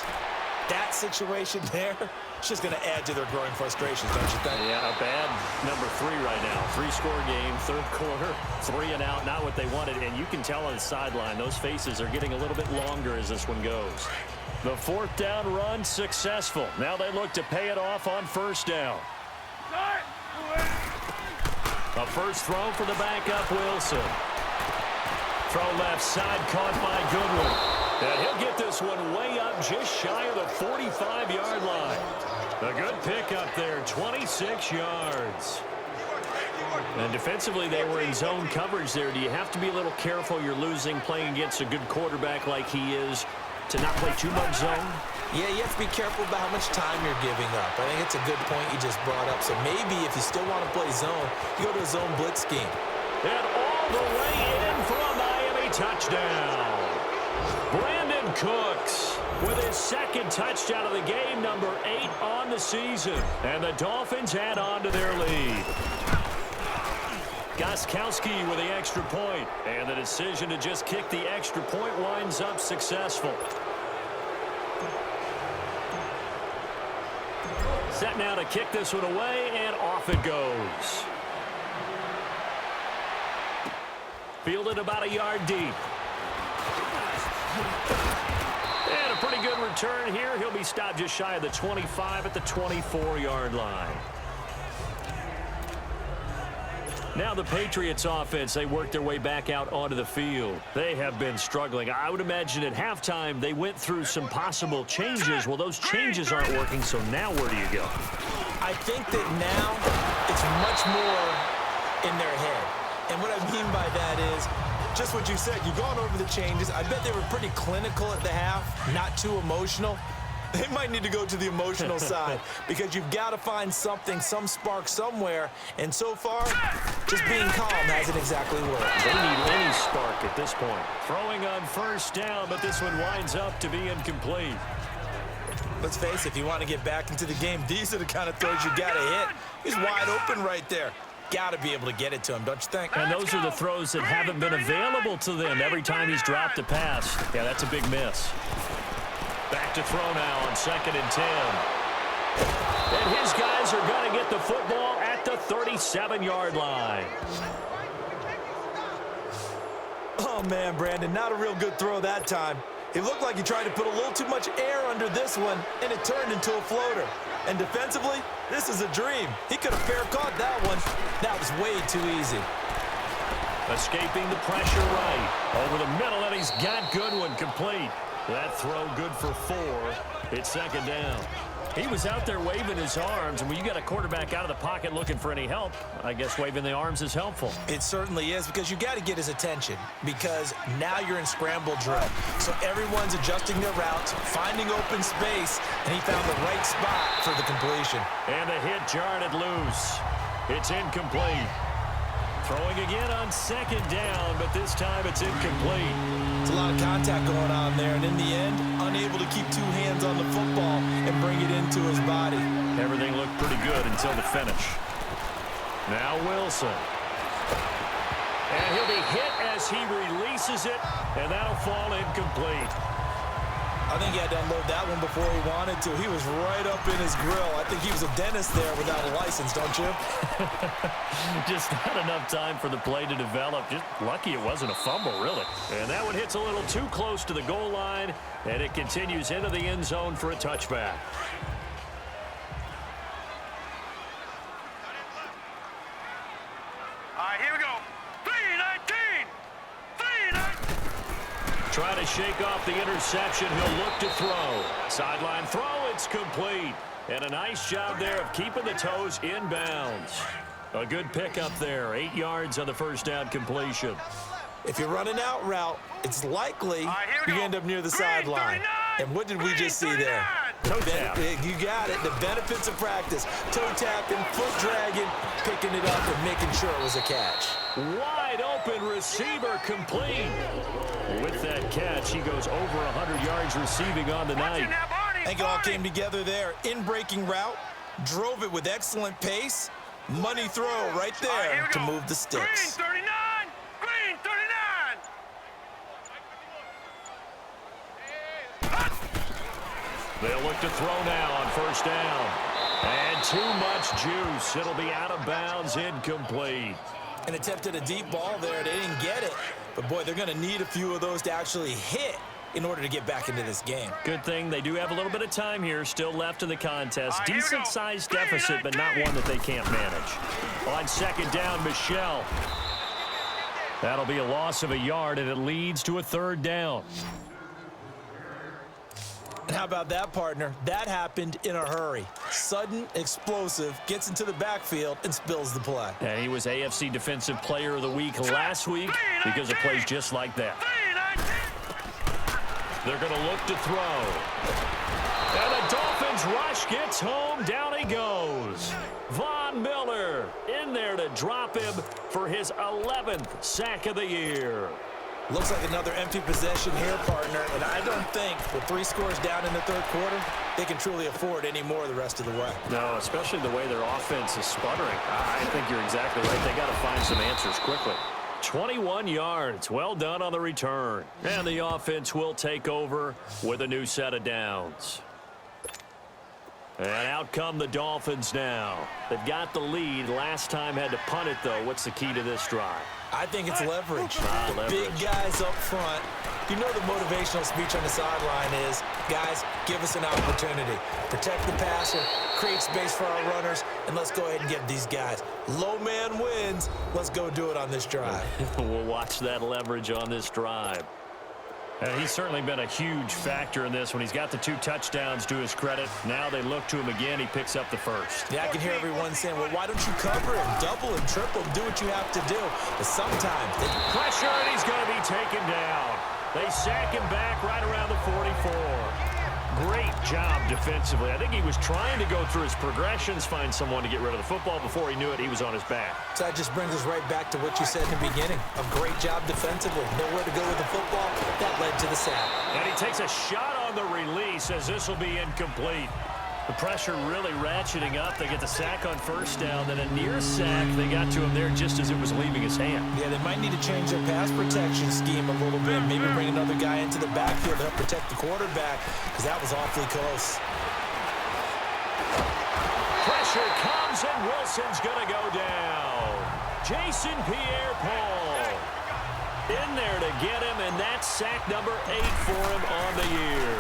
Speaker 3: That situation there, it's just going to add to their growing frustrations, don't you think?
Speaker 2: Yeah, a bad number 3 right now. 3-score game, 3rd quarter, 3 and out, not what they wanted. And you can tell on the sideline, those faces are getting a little bit longer as this one goes. The 4th down run successful. Now they look to pay it off on 1st down. A first throw for the backup, Wilson. Throw left side, caught by Goodwin. And he'll get this one way up just shy of the 45-yard line. A good pickup there, 26 yards. And defensively, they were in zone coverage there. Do you have to be a little careful? You're losing playing against a good quarterback like he is to not play too much zone?
Speaker 3: Yeah, you have to be careful about how much time you're giving up. I think it's a good point you just brought up. So maybe if you still want to play zone, you go to a zone blitz scheme.
Speaker 2: And all the way in for a Miami touchdown. Brandon Cooks with his 2nd touchdown of the game, number 8 on the season. And the Dolphins add on to their lead. Gronkowski with the extra point. And the decision to just kick the extra point winds up successful. Set now to kick this one away, and off it goes. Fielded about a yard deep. And a pretty good return here. He'll be stopped just shy of the 25 at the 24-yard line. Now the Patriots offense, they work their way back out onto the field. They have been struggling. I would imagine at halftime they went through some possible changes. Well, those changes aren't working, so now where do you go?
Speaker 3: I think that now it's much more in their head. And what I mean by that is just what you said. You've gone over the changes. I bet they were pretty clinical at the half, not too emotional. They might need to go to the emotional side because you've got to find something, some spark somewhere. And so far, just being calm hasn't exactly worked.
Speaker 2: They need any spark at this point. Throwing on first down, but this one winds up to be incomplete.
Speaker 3: Let's face it, if you want to get back into the game, these are the kind of throws you got to hit. He's wide open right there. Got to be able to get it to him, don't you think?
Speaker 2: And those are the throws that haven't been available to them every time he's dropped a pass. Yeah, that's a big miss. Back to throw now on 2nd and 10. And his guys are going to get the football at the 37-yard line.
Speaker 3: Oh, man, Brandon, not a real good throw that time. It looked like he tried to put a little too much air under this one, and it turned into a floater. And defensively, this is a dream. He could have fair caught that one. That was way too easy.
Speaker 2: Escaping the pressure right. Over the middle, and he's got Goodwin complete. That throw good for 4. It's 2nd down. He was out there waving his arms, and when you got a quarterback out of the pocket looking for any help, I guess waving the arms is helpful.
Speaker 3: It certainly is, because you got to get his attention, because now you're in scramble drill. So everyone's adjusting their routes, finding open space, and he found the right spot for the completion.
Speaker 2: And the hit jarred it loose. It's incomplete. Throwing again on 2nd down, but this time it's incomplete.
Speaker 3: It's a lot of contact going on there, and in the end, unable to keep 2 hands on the football and bring it into his body.
Speaker 2: Everything looked pretty good until the finish. Now Wilson. And he'll be hit as he releases it, and that'll fall incomplete.
Speaker 3: I think he had to unload that one before he wanted to. He was right up in his grill. I think he was a dentist there without a license, don't you?
Speaker 2: Just not enough time for the play to develop. Just lucky it wasn't a fumble, really. And that one hits a little too close to the goal line, and it continues into the end zone for a touchback.
Speaker 4: All right, here we go. 3-19. 3-19.
Speaker 2: Try to shake off the interception. He'll look to throw. Sideline throw, it's complete. And a nice job there of keeping the toes in bounds. A good pickup there. 8 yards on the first down completion.
Speaker 3: If you're running out route, it's likely you end up near the sideline. And what did we just see there?
Speaker 2: Toe tap.
Speaker 3: You got it. The benefits of practice. Toe tapping, foot dragging, picking it up and making sure it was a catch.
Speaker 2: Wide open receiver complete. With that catch, he goes over 100 yards receiving on the night.
Speaker 3: I think it all came together there. In-breaking route, drove it with excellent pace. Money throw right there to move the sticks.
Speaker 4: Green 39. Green 39.
Speaker 2: They'll look to throw now on first down. And too much juice. It'll be out of bounds, incomplete.
Speaker 3: And attempted a deep ball there. They didn't get it. But, boy, they're going to need a few of those to actually hit in order to get back into this game.
Speaker 2: Good thing they do have a little bit of time here still left in the contest. Decent-sized deficit, but not one that they can't manage. On 2nd down, Michelle. That'll be a loss of a yard, and it leads to a 3rd down.
Speaker 3: And how about that, partner? That happened in a hurry. Sudden, explosive, gets into the backfield and spills the play.
Speaker 2: And he was AFC Defensive Player of the Week last week because of plays just like that. They're going to look to throw. And the Dolphins rush gets home. Down he goes. Von Miller in there to drop him for his 11th sack of the year.
Speaker 3: Looks like another empty possession here, partner. And I don't think with 3 scores down in the 3rd quarter, they can truly afford any more the rest of the way.
Speaker 2: No, especially the way their offense is sputtering. I think you're exactly right. They got to find some answers quickly. 21 yards. Well done on the return. And the offense will take over with a new set of downs. And out come the Dolphins now. They've got the lead. Last time had to punt it, though. What's the key to this drive?
Speaker 3: I think it's leverage.
Speaker 2: Leverage.
Speaker 3: Big guys up front. You know the motivational speech on the sideline is, guys, give us an opportunity. Protect the passer, create space for our runners, and let's go ahead and get these guys. Low man wins. Let's go do it on this drive.
Speaker 2: We'll watch that leverage on this drive. And he's certainly been a huge factor in this when he's got the 2 touchdowns to his credit. Now they look to him again. He picks up the first.
Speaker 3: Yeah, I can hear everyone saying, well, why don't you cover him, double him, triple him, do what you have to do. But sometimes they
Speaker 2: pressure, and he's going to be taken down. They sack him back right around the 44. Great job defensively. I think he was trying to go through his progressions, find someone to get rid of the football. Before he knew it, he was on his back.
Speaker 3: So that just brings us right back to what you said in the beginning. A great job defensively. Nowhere to go with the football. That led to the sack.
Speaker 2: And he takes a shot on the release as this will be incomplete. The pressure really ratcheting up. They get the sack on first down. Then a near sack. They got to him there just as it was leaving his hand.
Speaker 3: Yeah, they might need to change their pass protection scheme a little bit. Maybe bring another guy into the backfield to help protect the quarterback, because that was awfully close.
Speaker 2: Pressure comes, and Wilson's going to go down. Jason Pierre-Paul in there to get him, and that's sack number 8 for him on the year.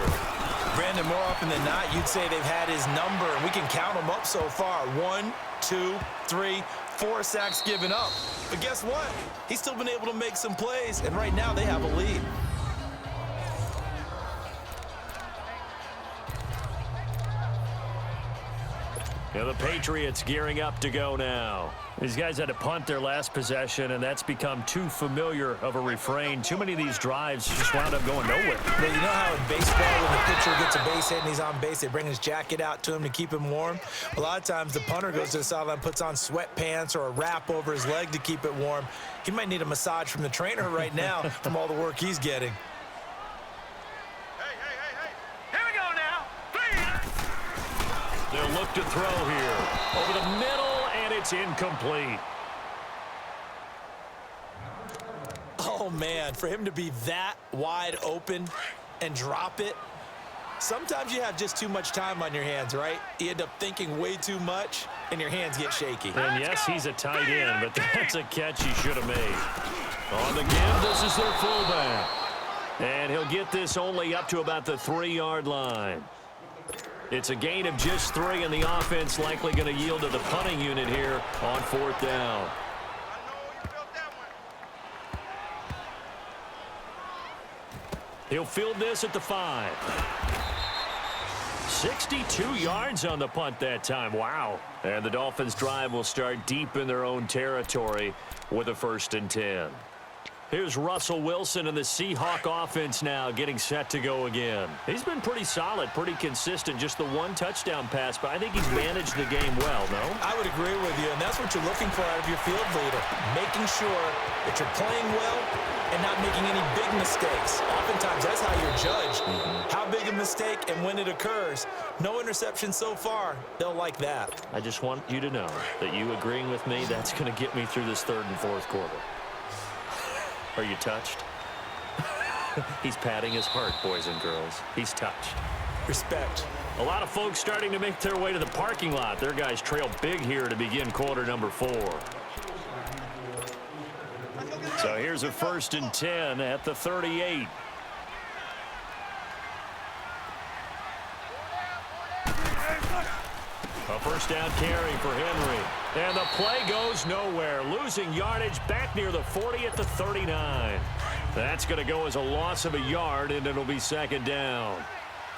Speaker 3: Brandon, more often than not, you'd say they've had his number, and we can count them up so far. 1, 2, 3, 4 sacks given up. But guess what? He's still been able to make some plays, and right now they have a lead.
Speaker 2: Yeah, the Patriots gearing up to go now. These guys had to punt their last possession, and that's become too familiar of a refrain. Too many of these drives just wound up going nowhere.
Speaker 3: Well, you know how in baseball, when the pitcher gets a base hit and he's on base, they bring his jacket out to him to keep him warm? A lot of times the punter goes to the sideline, puts on sweatpants or a wrap over his leg to keep it warm. He might need a massage from the trainer right now from all the work he's getting.
Speaker 4: Here we go now. 3.
Speaker 2: They'll look to throw here. Over the middle, and it's incomplete.
Speaker 3: Oh, man, for him to be that wide open and drop it. Sometimes you have just too much time on your hands, right? You end up thinking way too much, and your hands get shaky.
Speaker 2: And yes, he's a tight end, but that's a catch he should have made. On the give, this is their fullback. And he'll get this only up to about the 3-yard line. It's a gain of just 3, and the offense likely going to yield to the punting unit here on 4th down. He'll field this at the 5. 62 yards on the punt that time. Wow. And the Dolphins' drive will start deep in their own territory with a 1st and 10. Here's Russell Wilson and the Seahawk offense now getting set to go again. He's been pretty solid, pretty consistent, just the 1 touchdown pass, but I think he's managed the game well, no?
Speaker 3: I would agree with you, and that's what you're looking for out of your field leader, making sure that you're playing well and not making any big mistakes. Oftentimes, that's how you're judged. How big a mistake and when it occurs. No interception so far. They'll like that.
Speaker 2: I just want you to know that you agreeing with me, that's going to get me through this 3rd and 4th quarter. Are you touched? He's patting his heart, boys and girls. He's touched.
Speaker 3: Respect.
Speaker 2: A lot of folks starting to make their way to the parking lot. Their guys trail big here to begin quarter number 4. So here's a 1st and 10 at the 38. A 1st down carry for Henry. And the play goes nowhere. Losing yardage back near the 40 at the 39. That's going to go as a loss of a yard, and it'll be 2nd down.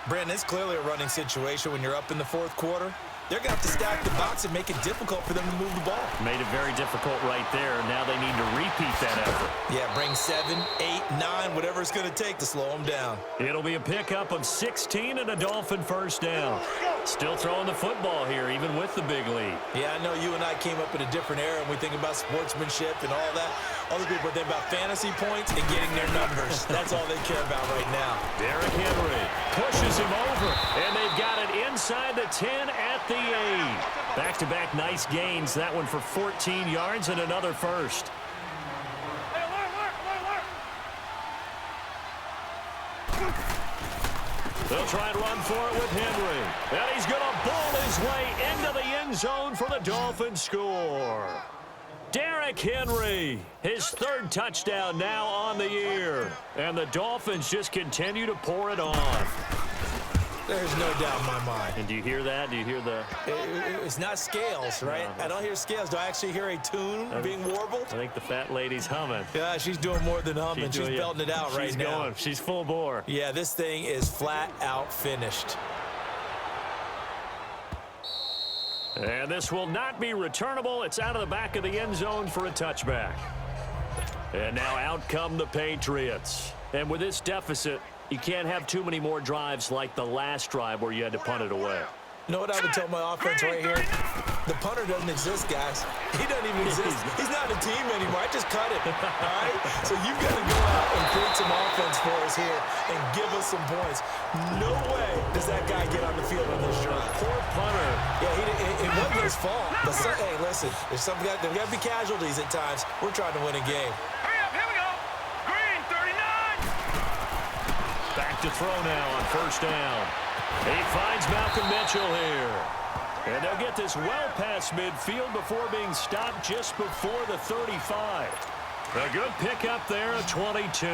Speaker 3: Brandon, it's clearly a running situation when you're up in the 4th quarter. They're going to have to stack the box and make it difficult for them to move the ball.
Speaker 2: Made it very difficult right there. Now they need to repeat that effort.
Speaker 3: Yeah, bring 7, 8, 9, whatever it's going to take to slow them down.
Speaker 2: It'll be a pickup of 16 and a Dolphin 1st down. Still throwing the football here, even with the big lead.
Speaker 3: Yeah, I know you and I came up in a different era, and we think about sportsmanship and all that. Other people think about fantasy points and getting their numbers. That's all they care about right now.
Speaker 2: Derrick Henry pushes him over, and they've got it inside the 10 at the 8. Back-to-back nice gains. That one for 14 yards and another 1st. They'll try and run for it with Henry. And he's going to ball his way into the end zone for the Dolphins score. Derrick Henry, his 3rd touchdown now on the year. And the Dolphins just continue to pour it on.
Speaker 3: There's no doubt in my mind.
Speaker 2: And do you hear that? Do you hear the...
Speaker 3: It's not scales, right? I don't hear scales. Do I actually hear a tune being warbled?
Speaker 2: I think the fat lady's humming.
Speaker 3: Yeah, she's doing more than humming. She's belting it out right now.
Speaker 2: She's going. She's full bore.
Speaker 3: Yeah, this thing is flat out finished.
Speaker 2: And this will not be returnable. It's out of the back of the end zone for a touchback. And now out come the Patriots. And with this deficit, You can't have too many more drives like the last drive where you had to punt it away.
Speaker 3: You know what I would tell my offense right here? The punter doesn't exist, guys. He doesn't even exist. He's not a team anymore. I just cut it, all right? So you've got to go out and create some offense for us here and give us some points. No way does that guy get on the field on this drive.
Speaker 2: Poor punter.
Speaker 3: Yeah, it wasn't his fault. But hey, listen, there's got to be casualties at times. We're trying to win a game.
Speaker 4: Hurry up, here we go. Green, 39.
Speaker 2: Back to throw now on first down. He finds Malcolm Mitchell here. And they'll get this well past midfield before being stopped just before the 35. A good pickup there at 22.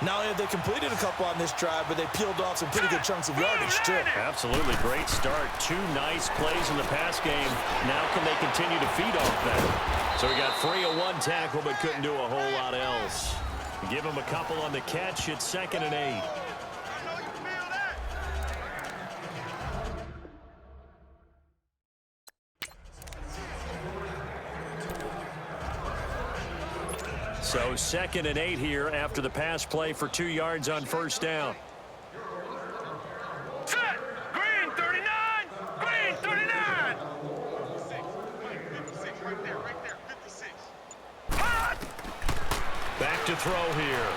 Speaker 3: Not only have they completed a couple on this drive, but they peeled off some pretty good chunks of yardage, too.
Speaker 2: Absolutely great start. 2 nice plays in the pass game. Now can they continue to feed off that? So he got free of 1 tackle, but couldn't do a whole lot else. Give him a couple on the catch. It's 2nd and 8. So 2nd and 8 here after the pass play for 2 yards on first down.
Speaker 4: Set. Green, 39. Green, 39. Hot.
Speaker 2: Back to throw here.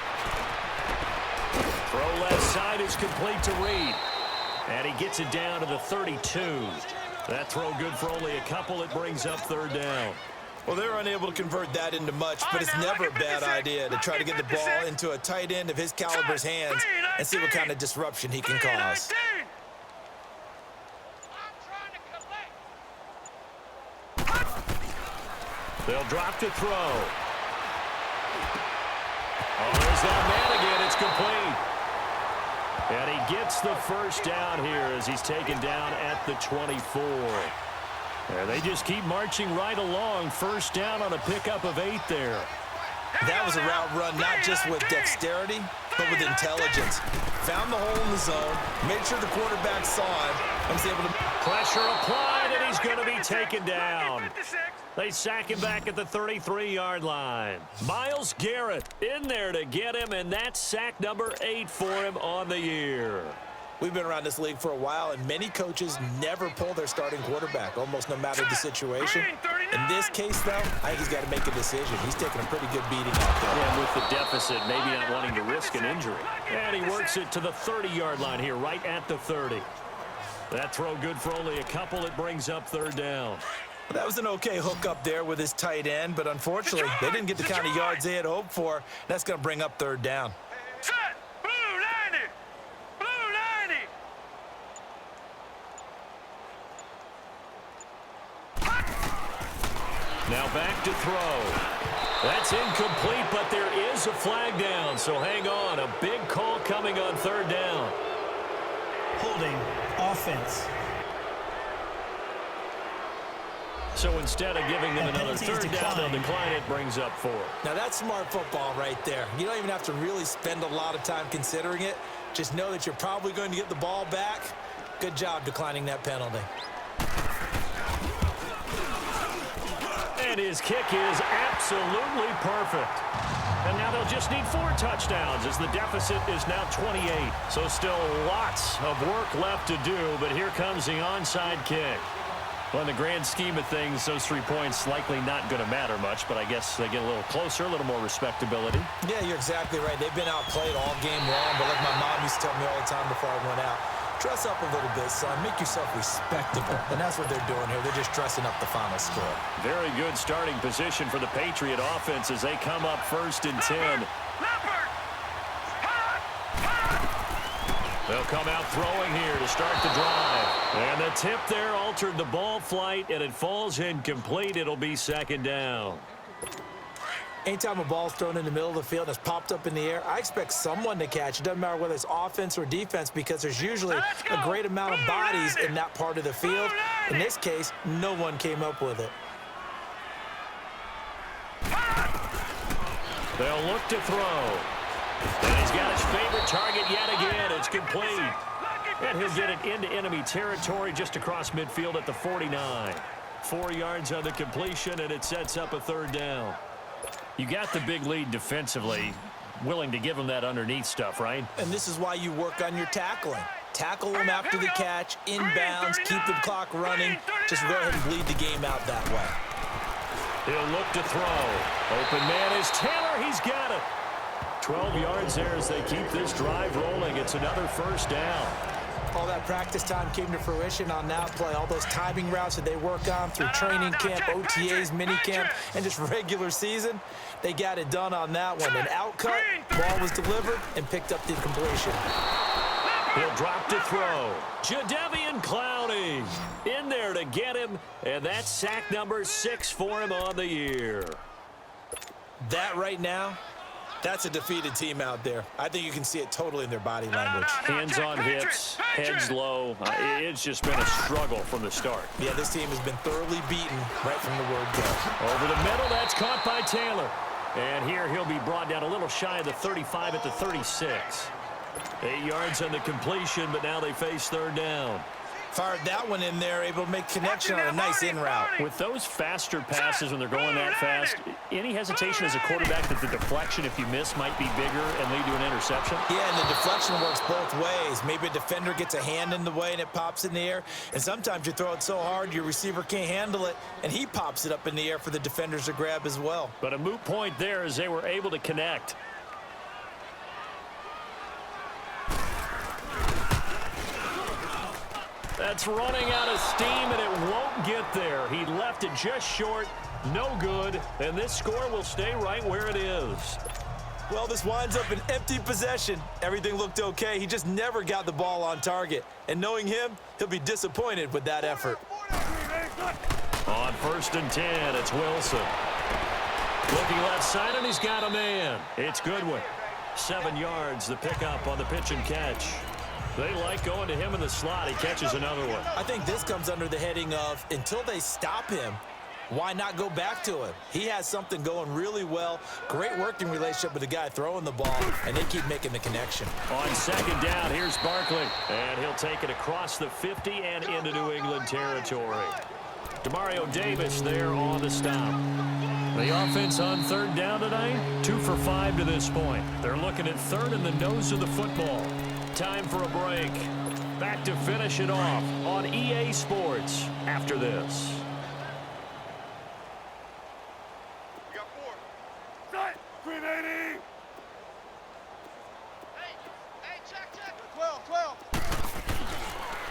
Speaker 2: Throw left side is complete to Reed. And he gets it down to the 32. That throw good for only a couple. It brings up 3rd down.
Speaker 3: Well, they were unable to convert that into much, but it's never a bad idea to try to get the ball into a tight end of his caliber's hands and see what kind of disruption he can cause.
Speaker 2: They'll drop to throw. Oh, there's that man again. It's complete. And he gets the first down here as he's taken down at the 24. And they just keep marching right along. First down on a pickup of 8 there.
Speaker 3: That was a route run not just with dexterity, but with intelligence. Found the hole in the zone, made sure the quarterback saw it, and was able to...
Speaker 2: Pressure applied, and he's going to be taken down. They sack him back at the 33-yard line. Myles Garrett in there to get him, and that's sack number 8 for him on the year.
Speaker 3: We've been around this league for a while, and many coaches never pull their starting quarterback, almost no matter the situation. In this case, though, I think he's got to make a decision. He's taking a pretty good beating out there.
Speaker 2: And with the deficit, maybe not wanting to risk an injury. And he works it to the 30-yard line here, right at the 30. That throw good for only a couple. It brings up 3rd down.
Speaker 3: That was an okay hook up there with his tight end, but unfortunately, they didn't get the kind of yards they had hoped for. That's going to bring up 3rd down.
Speaker 4: Set. Blue 90. Blue 90.
Speaker 2: Now back to throw. That's incomplete, but there is a flag down, so hang on. A big call coming on 3rd down.
Speaker 5: Holding offense.
Speaker 2: So instead of giving them another 3rd down, they'll decline it, brings up 4.
Speaker 3: Now that's smart football right there. You don't even have to really spend a lot of time considering it. Just know that you're probably going to get the ball back. Good job declining that penalty.
Speaker 2: And his kick is absolutely perfect. And now they'll just need 4 touchdowns as the deficit is now 28. So still lots of work left to do, but here comes the onside kick. Well, in the grand scheme of things, those 3 points likely not going to matter much, but I guess they get a little closer, a little more respectability.
Speaker 3: Yeah, you're exactly right. They've been outplayed all game long, but like my mom used to tell me all the time before I went out, dress up a little bit, son. Make yourself respectable. And that's what they're doing here. They're just dressing up the final score.
Speaker 2: Very good starting position for the Patriot offense as they come up 1st and 10. They'll come out throwing here to start the drive. And the tip there altered the ball flight, and it falls incomplete. It'll be 2nd down.
Speaker 3: Anytime a ball's thrown in the middle of the field and it's popped up in the air, I expect someone to catch. It doesn't matter whether it's offense or defense because there's usually a great amount of bodies in that part of the field. In this case, no one came up with it.
Speaker 2: They'll look to throw. And he's got his favorite target yet again. It's complete. And he'll get it into enemy territory just across midfield at the 49. 4 yards on the completion, and it sets up a 3rd down. You got the big lead defensively. willing to give him that underneath stuff, right?
Speaker 3: And this is why you work on your tackling. Tackle them after the catch, inbounds, keep the clock running. Just go ahead and bleed the game out that way.
Speaker 2: He'll look to throw. Open man is Taylor. He's got it. 12 yards there as they keep this drive rolling. It's another first down.
Speaker 3: All that practice time came to fruition on that play. All those timing routes that they work on through training camp, OTAs, minicamp, and just regular season, they got it done on that one. An outcut, ball was delivered, and picked up the completion.
Speaker 2: He'll drop to throw. Jadeveon Clowney in there to get him, and that's sack number 6 for him on the year.
Speaker 3: That right now, that's a defeated team out there. I think you can see it totally in their body language.
Speaker 2: Hands on hips, heads low. It's just been a struggle from the start.
Speaker 3: Yeah, this team has been thoroughly beaten right from the word go.
Speaker 2: Over the middle, that's caught by Taylor. And here he'll be brought down a little shy of the 35 at the 36. 8 yards on the completion, but now they face third down.
Speaker 3: Fired that one in there, able to make connection on a nice in route.
Speaker 2: With those faster passes when they're going that fast, any hesitation as a quarterback that the deflection, if you miss, might be bigger and lead to an interception?
Speaker 3: Yeah, and the deflection works both ways. Maybe a defender gets a hand in the way and it pops in the air. And sometimes you throw it so hard your receiver can't handle it, and he pops it up in the air for the defenders to grab as well.
Speaker 2: But a moot point there as they were able to connect. That's running out of steam, and it won't get there. He left it just short, no good, and this score will stay right where it is.
Speaker 3: Well, this winds up an empty possession. Everything looked okay. He just never got the ball on target. And knowing him, he'll be disappointed with that effort.
Speaker 2: On 1st and 10, it's Wilson. Looking left side, and he's got a man. It's Goodwin. 7 yards, the pickup on the pitch and catch. They like going to him in the slot. He catches another one.
Speaker 3: I think this comes under the heading of until they stop him, why not go back to him? He has something going really well. Great working relationship with the guy throwing the ball, and they keep making the connection.
Speaker 2: On 2nd down, here's Barkley. And he'll take it across the 50 and into New England territory. Demario Davis there on the stop. The offense on 3rd down tonight, 2 for 5 to this point. They're looking at 3rd in the nose of the football. Time for a break. Back to finish it off on EA Sports after this.
Speaker 4: You got 4. Set. 380. Hey, check. 12.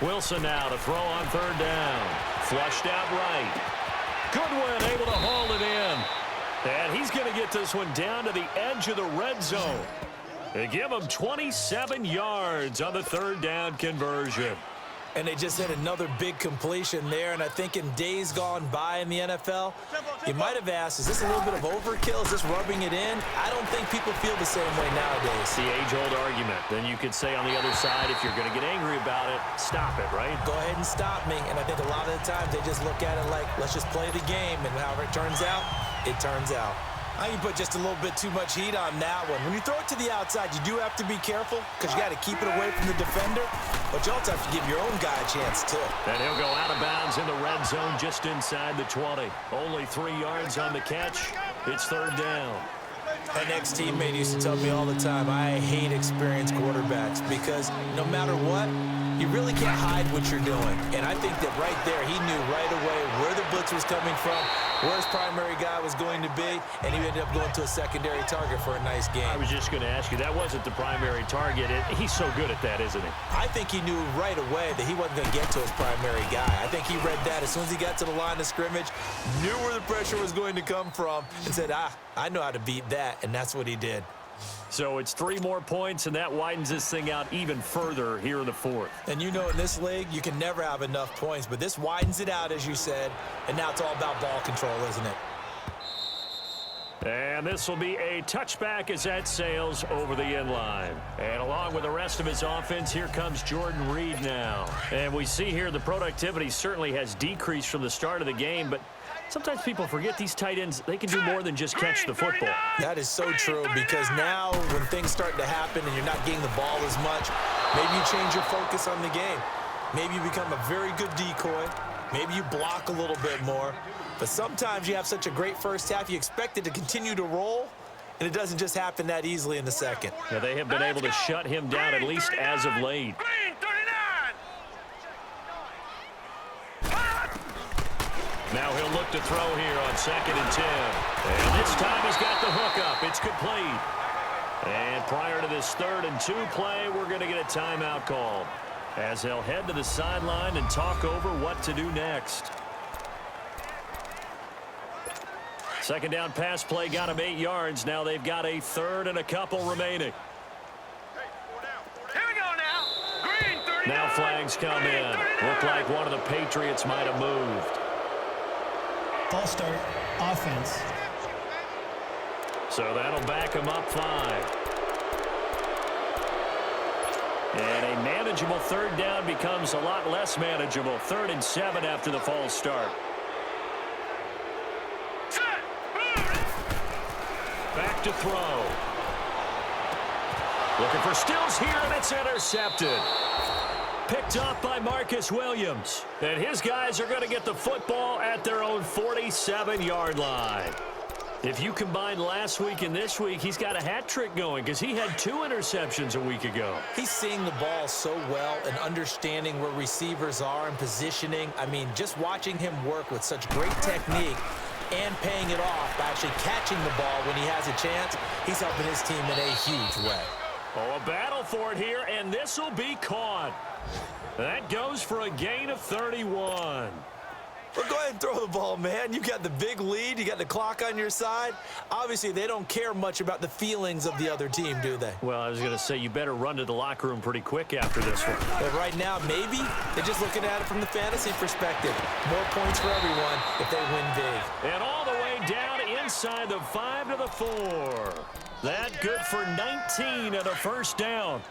Speaker 2: Wilson now to throw on 3rd down. Flushed out right. Goodwin able to haul it in. And he's going to get this one down to the edge of the red zone. They give him 27 yards on the 3rd down conversion.
Speaker 3: And they just had another big completion there. And I think in days gone by in the NFL, you might have asked, is this a little bit of overkill? Is this rubbing it in? I don't think people feel the same way nowadays.
Speaker 2: The age-old argument. Then you could say on the other side, if you're going to get angry about it, stop it, right?
Speaker 3: Go ahead and stop me. And I think a lot of the times they just look at it like, let's just play the game. And however it turns out, it turns out. I can put just a little bit too much heat on that one. When you throw it to the outside, you do have to be careful because you got to keep it away from the defender. But you also have to give your own guy a chance, too.
Speaker 2: And he'll go out of bounds in the red zone just inside the 20. Only 3 yards on the catch. It's 3rd down.
Speaker 3: An ex-teammate used to tell me all the time, I hate experienced quarterbacks because no matter what, you really can't hide what you're doing. And I think that right there, he knew right away where the blitz was coming from, where his primary guy was going to be, and he ended up going to a secondary target for a nice game.
Speaker 2: I was just going to ask you, that wasn't the primary target. He's so good at that, isn't he?
Speaker 3: I think he knew right away that he wasn't going to get to his primary guy. I think he read that as soon as he got to the line of scrimmage, knew where the pressure was going to come from, and said, I know how to beat that, and that's what he did.
Speaker 2: So it's 3 more points, and that widens this thing out even further here in the 4th.
Speaker 3: And you know in this league, you can never have enough points, but this widens it out, as you said, and now it's all about ball control, isn't it?
Speaker 2: And this will be a touchback as that sails over the inline. And along with the rest of his offense, here comes Jordan Reed now. And we see here the productivity certainly has decreased from the start of the game, but sometimes people forget these tight ends, they can do more than just catch the football.
Speaker 3: That is so true because now when things start to happen and you're not getting the ball as much, maybe you change your focus on the game. Maybe you become a very good decoy. Maybe you block a little bit more. But sometimes you have such a great first half, you expect it to continue to roll, and it doesn't just happen that easily in the second.
Speaker 2: Yeah, they have been able to shut him down at least as of late.
Speaker 4: Green 39.
Speaker 2: Now he'll look to throw here on 2nd and 10. And this time he's got the hook up. It's complete. And prior to this 3rd and 2 play, we're going to get a timeout call as they'll head to the sideline and talk over what to do next. 2nd down pass play got him 8 yards. Now they've got a 3rd and a couple remaining.
Speaker 4: Here we go now. Green 39.
Speaker 2: Now flags come in. Looked like one of the Patriots might have moved.
Speaker 5: False start, offense.
Speaker 2: So that'll back him up 5. And a manageable 3rd down becomes a lot less manageable. 3rd and 7 after the false start.
Speaker 4: Set.
Speaker 2: Back to throw. Looking for Stills here, and it's intercepted. Picked up by Marcus Williams. And his guys are going to get the football at their own 47-yard line. If you combine last week and this week, he's got a hat trick going because he had 2 interceptions a week ago.
Speaker 3: He's seeing the ball so well and understanding where receivers are and positioning. I mean, just watching him work with such great technique and paying it off by actually catching the ball when he has a chance, he's helping his team in a huge way.
Speaker 2: Oh, a battle for it here, and this will be caught. That goes for a gain of 31.
Speaker 3: Well, go ahead and throw the ball, man. You got the big lead. You got the clock on your side. Obviously, they don't care much about the feelings of the other team, do they?
Speaker 2: Well, I was going to say you better run to the locker room pretty quick after this one.
Speaker 3: But right now, maybe they're just looking at it from the fantasy perspective. More points for everyone if they win big.
Speaker 2: And all the way down inside the 5 to the 4. That good for 19 and a 1st down.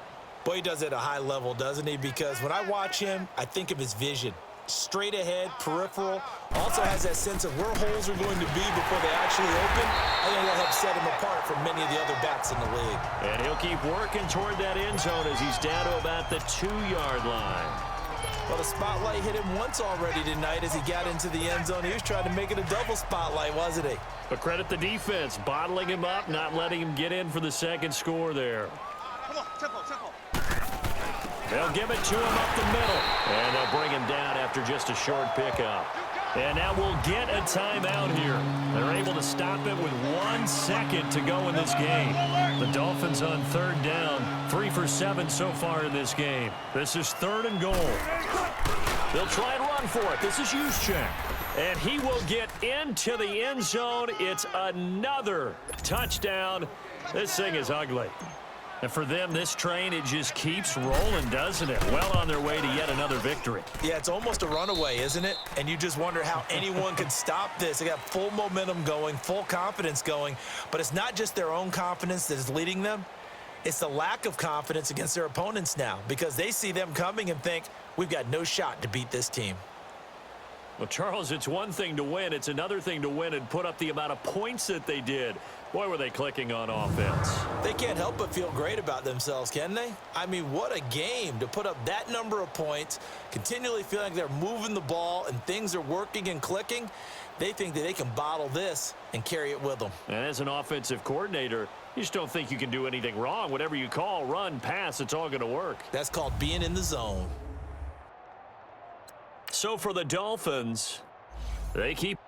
Speaker 3: Boy, he does it at a high level, doesn't he? Because when I watch him, I think of his vision. Straight ahead, peripheral. Also has that sense of where holes are going to be before they actually open. I think that'll help set him apart from many of the other backs in the league.
Speaker 2: And he'll keep working toward that end zone as he's down to about the 2-yard line.
Speaker 3: Well, the spotlight hit him once already tonight as he got into the end zone. He was trying to make it a double spotlight, wasn't he?
Speaker 2: But credit the defense, bottling him up, not letting him get in for the 2nd score there.
Speaker 4: Come on, tempo.
Speaker 2: They'll give it to him up the middle. And they'll bring him down after just a short pickup. And now we'll get a timeout here. They're able to stop it with 1 second to go in this game. The Dolphins on 3rd down, 3 for 7 so far in this game. This is 3rd and goal. They'll try and run for it. This is Juszczyk. And he will get into the end zone. It's another touchdown. This thing is ugly. And for them, this train, it just keeps rolling, doesn't it? Well on their way to yet another victory.
Speaker 3: Yeah, it's almost a runaway, isn't it? And you just wonder how anyone can stop this. They got full momentum going, full confidence going. But it's not just their own confidence that is leading them. It's the lack of confidence against their opponents now because they see them coming and think, we've got no shot to beat this team.
Speaker 2: Well, Charles, it's one thing to win. It's another thing to win and put up the amount of points that they did. Boy, were they clicking on offense.
Speaker 3: They can't help but feel great about themselves, can they? I mean, what a game to put up that number of points, continually feeling like they're moving the ball and things are working and clicking. They think that they can bottle this and carry it with them.
Speaker 2: And as an offensive coordinator, you just don't think you can do anything wrong. Whatever you call, run, pass, it's all going to work.
Speaker 3: That's called being in the zone.
Speaker 2: So for the Dolphins, they keep